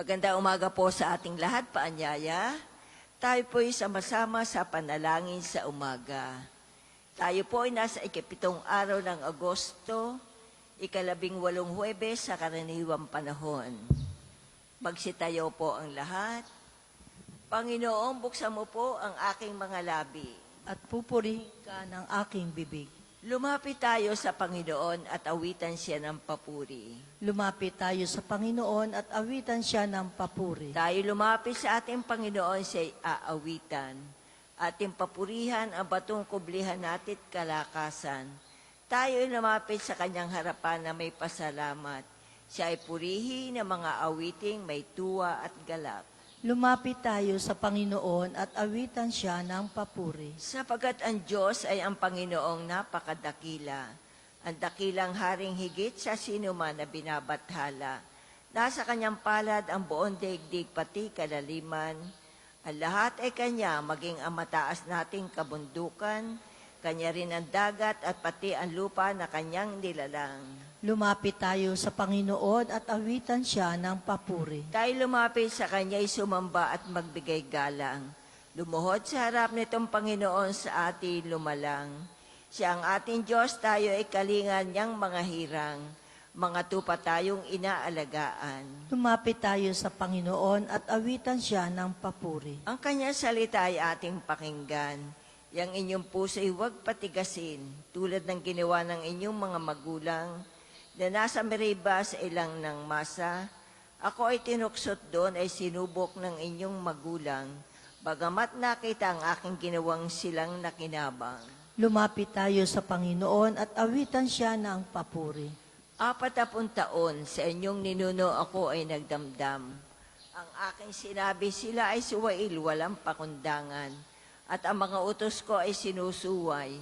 S5: Maganda umaga po sa ating lahat, paanyaya. Tayo po'y sama-sama sa panalangin sa umaga. Tayo po ay nasa 7 araw ng Agosto, 18 Huwebes sa karaniwang panahon. Magsitayo po ang lahat. Panginoon, buksan mo po ang aking mga labi.
S3: At pupurihin ka ng aking bibig.
S5: Lumapit tayo sa Panginoon at awitan siya ng papuri.
S3: Lumapit tayo sa Panginoon at awitan siya ng papuri.
S5: Tayo lumapit sa ating Panginoon siya'y aawitan. Ating papurihan ang batong kublihan natin kalakasan. Tayo ay lumapit sa kanyang harapan na may pasalamat. Siya ay purihin ng mga awiting may tuwa at galak.
S3: Lumapit tayo sa Panginoon at awitan siya ng papuri.
S5: Sapagkat ang Diyos ay ang Panginoong napakadakila. Ang dakilang haring higit sa sinuman na binabathala. Nasa kanyang palad ang buong daigdig pati kalaliman. Ang lahat ay kanya, maging ang mataas nating kabundukan. Kanya rin ang dagat at pati ang lupa na kanyang nilalang.
S3: Lumapit tayo sa Panginoon at awitan siya ng papuri.
S5: Tayo lumapit sa kanya'y sumamba at magbigay galang. Lumuhod sa harap nitong Panginoon sa ating lumalang. Siya ang ating Diyos, tayo ay kalingan niyang mga hirang. Mga tupa tayong inaalagaan.
S3: Lumapit tayo sa Panginoon at awitan siya ng papuri.
S5: Ang kanyang salita ay ating pakinggan. Yang inyong puso'y huwag patigasin, tulad ng ginawa ng inyong mga magulang, na nasa Meriba sa ilang ng masa. Ako ay tinuksot doon ay sinubok ng inyong magulang, bagamat nakita ang aking ginawang silang nakinabang.
S3: Lumapit tayo sa Panginoon at awitan siya ng papuri.
S5: 40 taon sa inyong ninuno ako ay nagdamdam. Ang aking sinabi sila ay suwail, walang pakundangan. At ang mga utos ko ay sinusuway.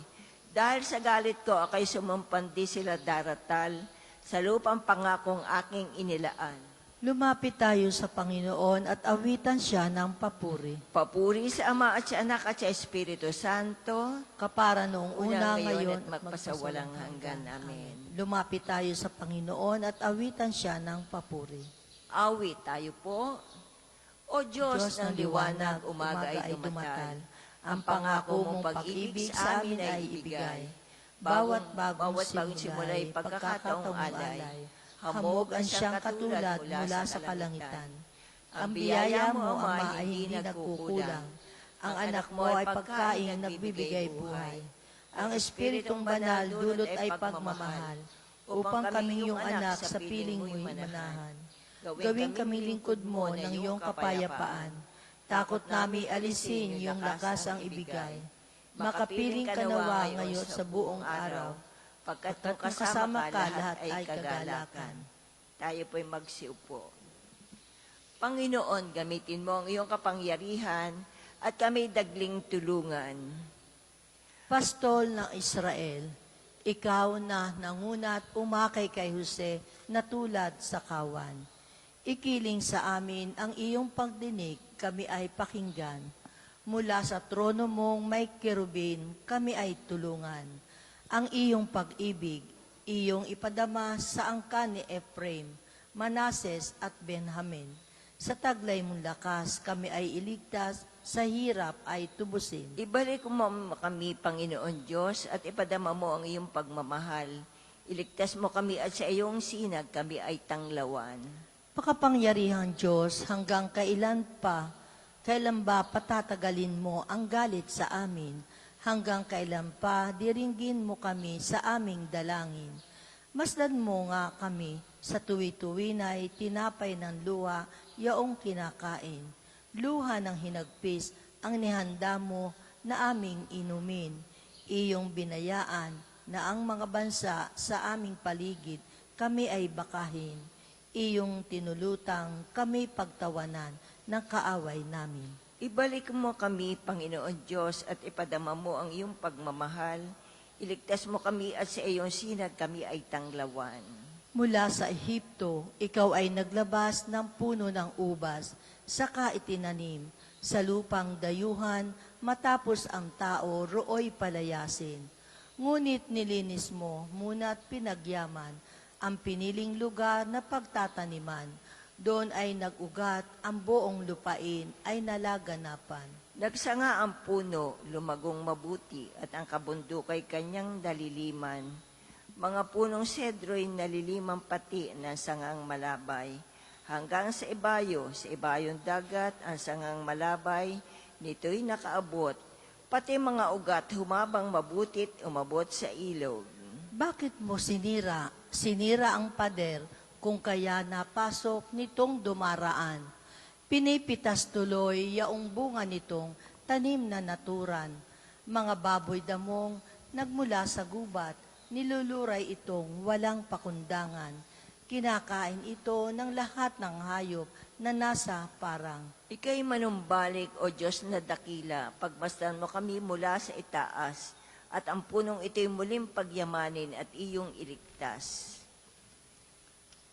S5: Dahil sa galit ko, akay sumampandi sila daratal sa lupang pangakong aking inilaan.
S3: Lumapit tayo sa Panginoon at awitan siya ng papuri.
S5: Papuri sa Ama at sa Anak at sa Espiritu Santo,
S3: Kapara noong una, ngayon
S5: at magpasawalang hanggan. Amen.
S3: Lumapit tayo sa Panginoon at awitan siya ng papuri.
S5: Awit tayo po. O Diyos ng liwanag, umaga ay dumatal. Ang pangako mong pag-ibig sa amin ay ibigay. Bawat bagong simula'y pagkakataong alay. Hamog ang siyang katulad mula sa kalangitan. Ang biyaya mo, Ama, ay hindi nagkukulang. Ang anak mo ay pagkaing nagbibigay buhay. Ang Espiritong Banal dulot ay pagmamahal, upang kaming iyong anak sa piling mo'y manahan. Gawin kami lingkod mo ng iyong kapayapaan. Takot nami alisin yung lakas ang ibigay. Makapiling ka nawa ngayon sa buong araw, pagkat kung kasama ka lahat ay kagalakan. Tayo po'y magsiupo. Panginoon, gamitin mo ang iyong kapangyarihan at kami dagling tulungan.
S3: Pastol ng Israel, ikaw na nanguna at umakay kay Jose na tulad sa kawan. Ikiling sa amin ang iyong pagdinig, kami ay pakinggan. Mula sa trono mong may kerubin, kami ay tulungan. Ang iyong pag-ibig, iyong ipadama sa angkan ni Ephraim, Manases at Benjamin. Sa taglay mong lakas, kami ay iligtas, sa hirap ay tubusin.
S5: Ibalik mo kami, Panginoon Diyos, at ipadama mo ang iyong pagmamahal. Iligtas mo kami at sa iyong sinag kami ay tanglawan.
S3: Makapangyarihang Diyos, hanggang kailan ba patatagalin mo ang galit sa amin? Hanggang kailan pa diringgin mo kami sa aming dalangin? Masdan mo nga kami sa tuwi-tuwi na'y tinapay ng luha, yaong kinakain. Luha ng hinagpis ang nihanda mo na aming inumin. Iyong binayaan na ang mga bansa sa aming paligid kami ay bakahin. Iyong tinulutang kami pagtawanan ng kaaway namin.
S5: Ibalik mo kami, Panginoon Diyos, at ipadama mo ang iyong pagmamahal. Iligtas mo kami at sa iyong sinag kami ay tanglawan.
S3: Mula sa Ehipto, ikaw ay naglabas ng puno ng ubas, saka itinanim sa lupang dayuhan, matapos ang tao rooy palayasin. Ngunit nilinis mo muna at pinagyaman ang piniling lugar na pagtataniman. Doon ay nag-ugat, ang buong lupain ay nalaganapan.
S5: Nagsanga ang puno, lumagong mabuti, at ang kabundok ay kanyang daliliman. Mga punong sedro'y naliliman pati ng sangang malabay. Hanggang sa ibayong dagat, ang sangang malabay, nito'y nakaabot. Pati mga ugat humabang mabutit umabot sa ilog.
S3: Bakit mo sinira? Sinira ang pader, kung kaya napasok nitong dumaraan. Pinipitas tuloy yaong bunga nitong tanim na naturan. Mga baboy damong nagmula sa gubat, niluluray itong walang pakundangan. Kinakain ito ng lahat ng hayop na nasa parang.
S5: Ika'y manumbalik, O Diyos na dakila, pagmasdan mo kami mula sa itaas, at ang punong ito'y muling pagyamanin at iyong iligtas.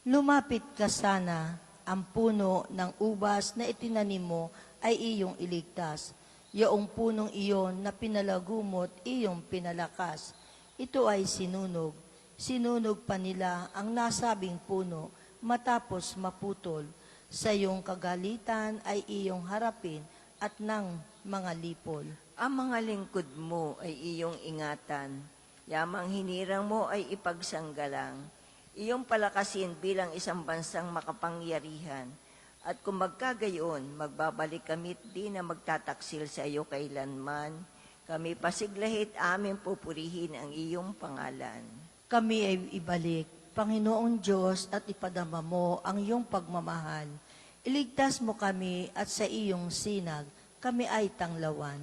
S3: Lumapit ka sana, ang puno ng ubas na itinanim mo ay iyong iligtas. Yaong punong iyon na pinalagumot, iyong pinalakas. Ito ay sinunog. Sinunog pa nila ang nasabing puno matapos maputol. Sa iyong kagalitan ay iyong harapin at ng mga lipol.
S5: Ang mga lingkod mo ay iyong ingatan, yamang hinirang mo ay ipagsanggalang. Iyong palakasin bilang isang bansang makapangyarihan. At kung magkagayon, magbabalik kami't di na magtataksil sa iyo kailanman. Kami pasiglahit amin pupurihin ang iyong pangalan.
S3: Kami ay ibalik, Panginoong Diyos, at ipadama mo ang iyong pagmamahal. Iligtas mo kami at sa iyong sinag, kami ay tanglawan.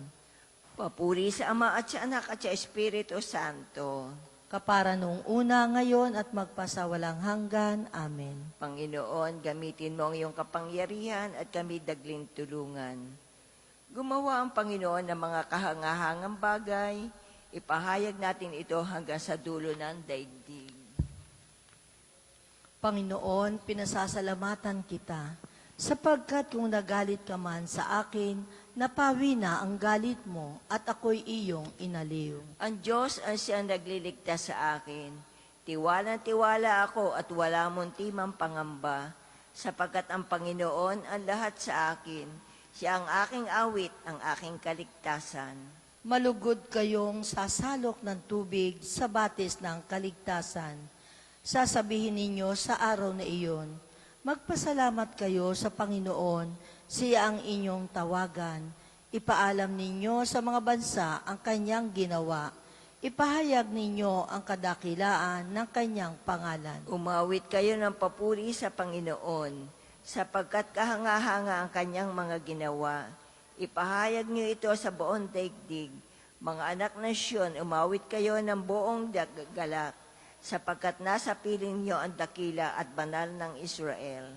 S5: Papuri sa Ama at sa Anak at sa Espiritu Santo.
S3: Kapara noong una, ngayon at magpasawalang hanggan. Amen.
S5: Panginoon, gamitin mo ang iyong kapangyarihan at kami dagling tulungan. Gumawa ang Panginoon ng mga kahangahangang bagay, ipahayag natin ito hanggang sa dulo ng daigdig.
S3: Panginoon, pinasasalamatan kita, sapagkat kung nagalit ka man sa akin, napawi na ang galit mo at ako'y iyong inaliw.
S5: Ang Diyos ang siyang nagliligtas sa akin. Tiwalang-tiwala ako at wala muntimang pangamba, sapagkat ang Panginoon ang lahat sa akin. Siya ang aking awit, ang aking kaligtasan.
S3: Malugod kayong sasalok ng tubig sa batis ng kaligtasan. Sasabihin ninyo sa araw na iyon, magpasalamat kayo sa Panginoon, siya ang inyong tawagan. Ipaalam ninyo sa mga bansa ang kanyang ginawa. Ipahayag ninyo ang kadakilaan ng kanyang pangalan.
S5: Umawit kayo ng papuri sa Panginoon, sapagkat kahanga-hanga ang kanyang mga ginawa. Ipahayag niyo ito sa buong daigdig. Mga anak ng Siyon, umawit kayo ng buong galak, sapagkat nasa piling niyo ang dakila at banal ng Israel.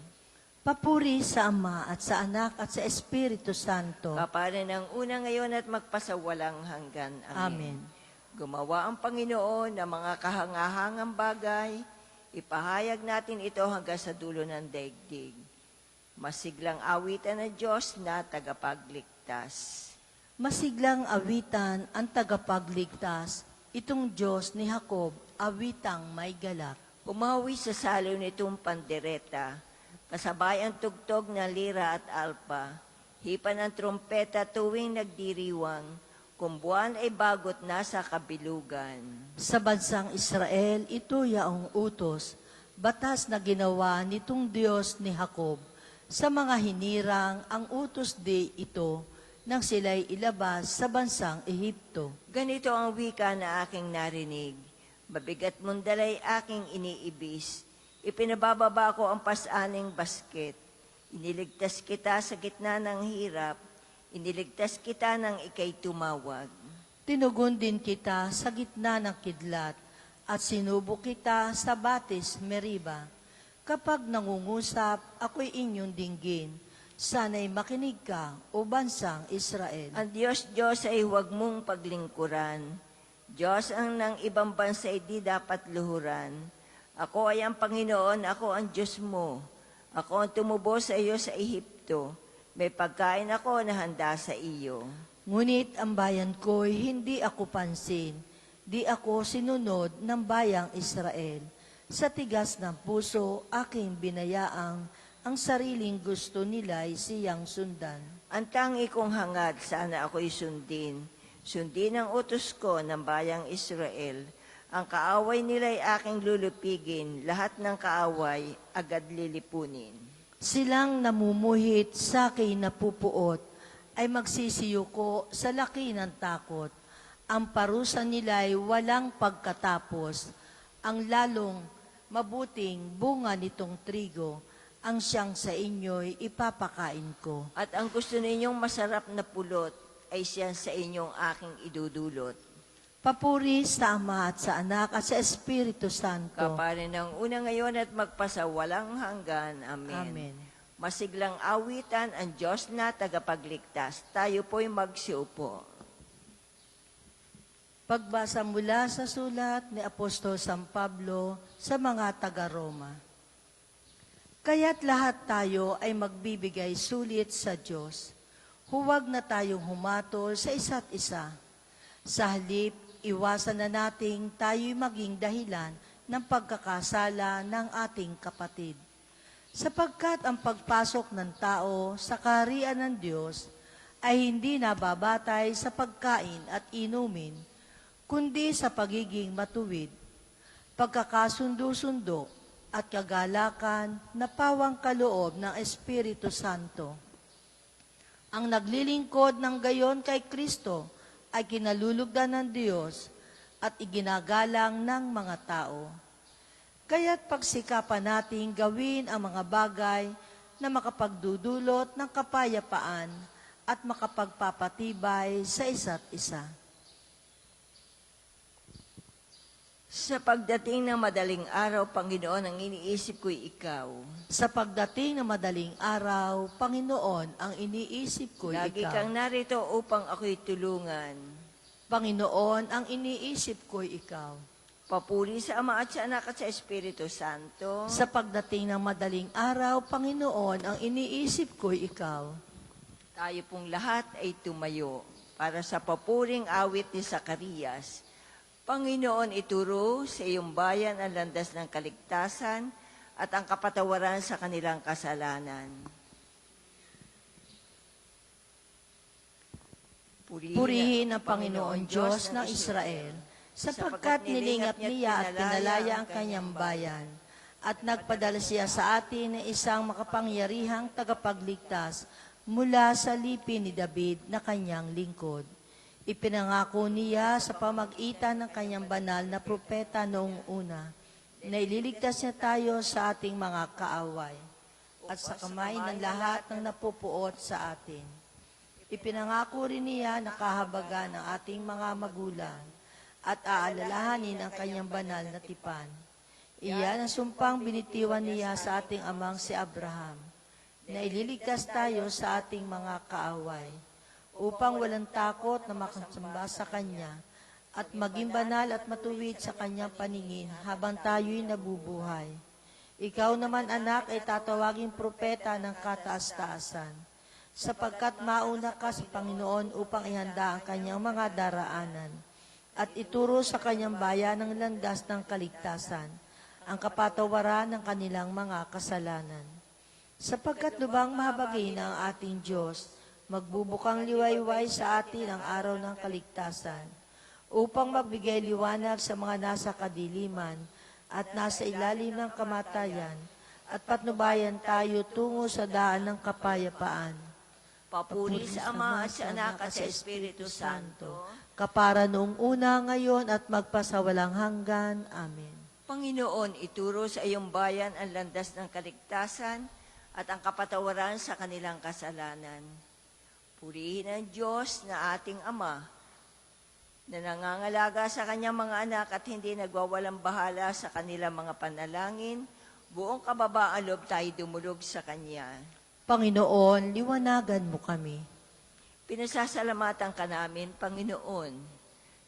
S3: Papuri sa Ama at sa Anak at sa Espiritu Santo.
S5: Kapara ng una ngayon at magpasawalang hanggan.
S3: Amen.
S5: Gumawa ang Panginoon ng mga kahangahangang bagay, ipahayag natin ito hanggang sa dulo ng daigdig. Masiglang awitan ng Diyos na tagapagligtas.
S3: Masiglang awitan ang tagapagligtas, itong Diyos ni Jacob, awitang may galak.
S5: Umawi sa saliw nitong pandereta, kasabay ang tugtog ng lira at alpa, hipa ng trumpeta tuwing nagdiriwang, kung buwan ay bagot nasa kabilugan.
S3: Sa bansang Israel, ito yaong utos, batas na ginawa nitong Diyos ni Jacob. Sa mga hinirang, ang utos di ito, nang sila'y ilabas sa bansang Ehipto.
S5: Ganito ang wika na aking narinig, mabigat mong dalay aking iniibis, ipinabababa ko ang pasaning basket, iniligtas kita sa gitna ng hirap, iniligtas kita nang ikay tumawag.
S3: Tinugon din kita sa gitna ng kidlat, at sinubo kita sa batis Meriba. Kapag nangungusap, ako'y inyong dinggin. Sana'y makinig ka, o bansang Israel.
S5: Ang Diyos ay huwag mong paglingkuran. Diyos ang ng ibang bansa ay di dapat luhuran. Ako ay ang Panginoon, ako ang Diyos mo. Ako ang tumubo sa iyo sa Ehipto. May pagkain ako na handa sa iyo.
S3: Ngunit ang bayan ko'y hindi ako pansin. Di ako sinunod ng bayang Israel. Sa tigas ng puso, aking binayaang ang sariling gusto nila'y siyang sundan.
S5: Ang tangi kong hangad, sana ako'y sundin. Sundin ang utos ko ng bayang Israel. Ang kaaway nila'y aking lulupigin, lahat ng kaaway agad lilipunin.
S3: Silang namumuhit sa akin napupuot, ay magsisiyuko sa laki ng takot. Ang parusa nila'y walang pagkatapos, ang lalong mabuting bunga nitong trigo, ang siyang sa inyo'y ipapakain ko.
S5: At ang gusto ninyong masarap na pulot ay siyan sa inyong aking idudulot.
S3: Papuri sa Ama at sa Anak at sa Espiritu Santo.
S5: Kaparin ng una ngayon at magpasawalang hanggan. Amen.
S3: Amen.
S5: Masiglang awitan ang Diyos na tagapagligtas. Tayo po'y magsiupo.
S3: Pagbasa mula sa sulat ni Apostol San Pablo sa mga taga-Roma. Kaya't lahat tayo ay magbibigay sulit sa Diyos. Huwag na tayong humatol sa isa't isa. Sa halip, iwasan na nating tayo'y maging dahilan ng pagkakasala ng ating kapatid. Sapagkat ang pagpasok ng tao sa kaharian ng Diyos ay hindi nababatay sa pagkain at inumin, kundi sa pagiging matuwid, pagkakasundo-sundo at kagalakan na pawang kaloob ng Espiritu Santo. Ang naglilingkod ng gayon kay Kristo ay kinalulugdan ng Diyos at iginagalang ng mga tao. Kaya't pagsikapan nating gawin ang mga bagay na makapagdudulot ng kapayapaan at makapagpapatibay sa isa't isa.
S5: Sa pagdating ng madaling araw, Panginoon, ang iniisip ko'y ikaw.
S3: Sa pagdating ng madaling araw, Panginoon, ang iniisip ko'y
S5: Lagi
S3: ikaw.
S5: kang narito upang ako'y tulungan.
S3: Panginoon, ang iniisip ko'y ikaw.
S5: Papuri sa Ama at sa Anak at sa Espiritu Santo.
S3: Sa pagdating ng madaling araw, Panginoon, ang iniisip ko'y ikaw.
S5: Tayo pong lahat ay tumayo para sa papuring awit ni Zacarias. Panginoon, ituro sa iyong bayan ang landas ng kaligtasan at ang kapatawaran sa kanilang kasalanan.
S3: Purihin ang Panginoon Diyos ng Israel, sapagkat nilingap niya at pinalaya ang kanyang bayan, at nagpadala siya sa atin ng isang makapangyarihang tagapagligtas mula sa lipi ni David na kanyang lingkod. Ipinangako niya sa pamagitan ng kanyang banal na propeta noong una, na ililigtas niya tayo sa ating mga kaaway at sa kamay ng lahat ng napupuot sa atin. Ipinangako rin niya na kahabagan ng ating mga magulang at aalalahanin ang kanyang banal na tipan. Iyan ang sumpang binitiwan niya sa ating amang si Abraham, na ililigtas tayo sa ating mga kaaway, upang walang takot na makasamba sa Kanya at maging banal at matuwid sa Kanyang paningin habang tayo'y nabubuhay. Ikaw naman, anak, ay tatawaging propeta ng kataas-taasan, sapagkat mauna ka sa Panginoon upang ihanda ang Kanyang mga daraanan at ituro sa Kanyang bayan ang landas ng kaligtasan, ang kapatawaran ng kanilang mga kasalanan. Sapagkat lubang mahabagin ang ating Diyos, magbubukang liwayway sa atin ang araw ng kaligtasan, upang magbigay liwanag sa mga nasa kadiliman at nasa ilalim ng kamatayan, at patnubayan tayo tungo sa daan ng kapayapaan.
S5: Papuri sa Ama at sa Anak at sa Espiritu Santo.
S3: Kapara noong una, ngayon at magpasawalang hanggan. Amen.
S5: Panginoon, ituro sa iyong bayan ang landas ng kaligtasan at ang kapatawaran sa kanilang kasalanan. Purihin ang Diyos na ating Ama, na nangangalaga sa kanyang mga anak at hindi nagwawalang bahala sa kanilang mga panalangin, buong kababaan loob tayo dumulog sa Kanya.
S3: Panginoon, liwanagan mo kami.
S5: Pinasasalamatan ka namin, Panginoon,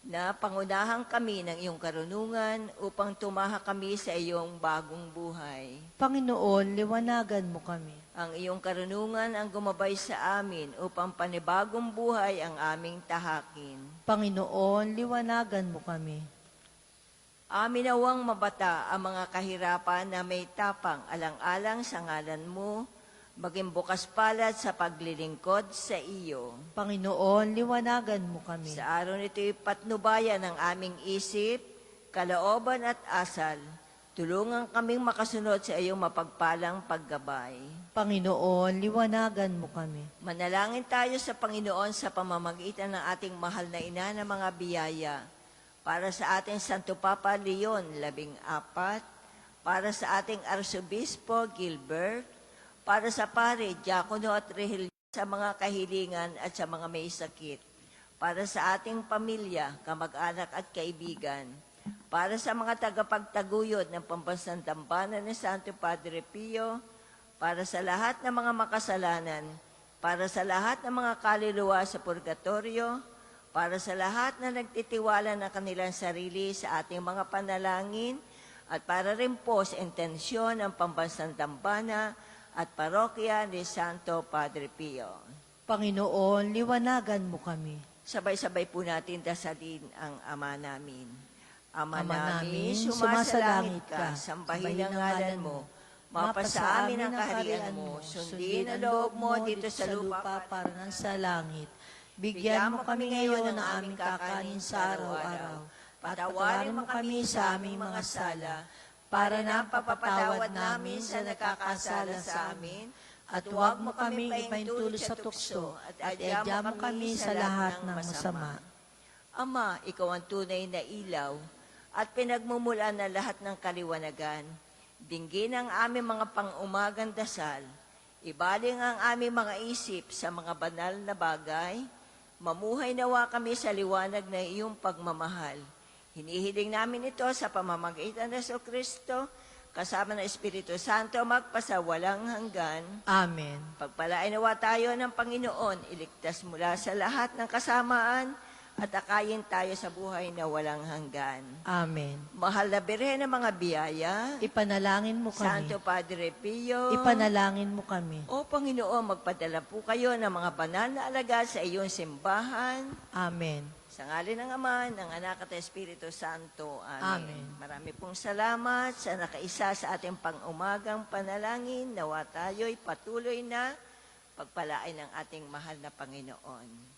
S5: na pangunahan kami ng iyong karunungan upang tumaha kami sa iyong bagong buhay.
S3: Panginoon, liwanagan mo kami.
S5: Ang iyong karunungan ang gumabay sa amin upang panibagong buhay ang aming tahakin.
S3: Panginoon, liwanagan mo kami.
S5: Amin nawang mabata ang mga kahirapan na may tapang alang-alang sa ngalan mo, maging bukas palad sa paglilingkod sa iyo.
S3: Panginoon, liwanagan mo kami.
S5: Sa araw nito'y patnubayan ng aming isip, kalooban at asal. Tulungan kaming makasunod sa iyong mapagpalang paggabay.
S3: Panginoon, liwanagan mo kami.
S5: Manalangin tayo sa Panginoon sa pamamagitan ng ating mahal na ina ng mga biyaya. Para sa ating Santo Papa Leon, 14. Para sa ating Arsobispo Gilbert. Para sa Pare, Diakono at Rehel sa mga kahilingan at sa mga may sakit. Para sa ating pamilya, kamag-anak at kaibigan. Para sa mga tagapagtaguyod ng Pambansang Dambana ni Santo Padre Pio. Para sa lahat ng mga makasalanan. Para sa lahat ng mga kaluluwa sa purgatorio. Para sa lahat na nagtitiwala ng kanilang sarili sa ating mga panalangin. At para rin po sa intensyon ng Pambansang Dambana at parokya ni Santo Padre Pio.
S3: Panginoon, liwanagan mo kami.
S5: Sabay-sabay po natin dasalin ang Ama namin. Ama
S3: Ama
S5: namin,
S3: namin,
S5: sumasalangit
S3: sumasalangit
S5: ka,
S3: ka,
S5: sambahin ang ngalan mo, mapasa amin ang kaharian mo, sundin ang loob mo dito sa lupa
S3: para ng sa langit. Bigyan mo kami ngayon ng aming kakanin sa araw-araw. Patawarin mo kami sa aming mga sala, para napapatawad namin sa nakakasala sa amin, at huwag mo kami ipaintulot sa tukso, at adya mo kami sa lahat ng masama.
S5: Ama, ikaw ang tunay na ilaw, at pinagmumulan na lahat ng kaliwanagan. Dinggin ang aming mga pang-umagang dasal, ibaling ang aming mga isip sa mga banal na bagay, mamuhay nawa kami sa liwanag na iyong pagmamahal. Hinihiling namin ito sa pamamagitan ng Kristo, kasama ng Espiritu Santo, magpasawalang hanggan.
S3: Amen.
S5: Pagpalain nawa tayo ng Panginoon, iligtas mula sa lahat ng kasamaan, at akayin tayo sa buhay na walang hanggan.
S3: Amen.
S5: Mahal na Birhen ng mga biyaya,
S3: Ipanalangin mo kami.
S5: Santo Padre Pio,
S3: Ipanalangin mo kami.
S5: O Panginoon, magpadala po kayo ng mga banal na alagad sa iyong simbahan.
S3: Amen.
S5: Sa ngalan ng Ama, ng Anak at Espiritu Santo. Amen.
S3: Amen.
S5: Marami pong salamat sa nakaisa sa ating pang-umagang panalangin. Nawa tayo'y patuloy na pagpalain ng ating mahal na Panginoon.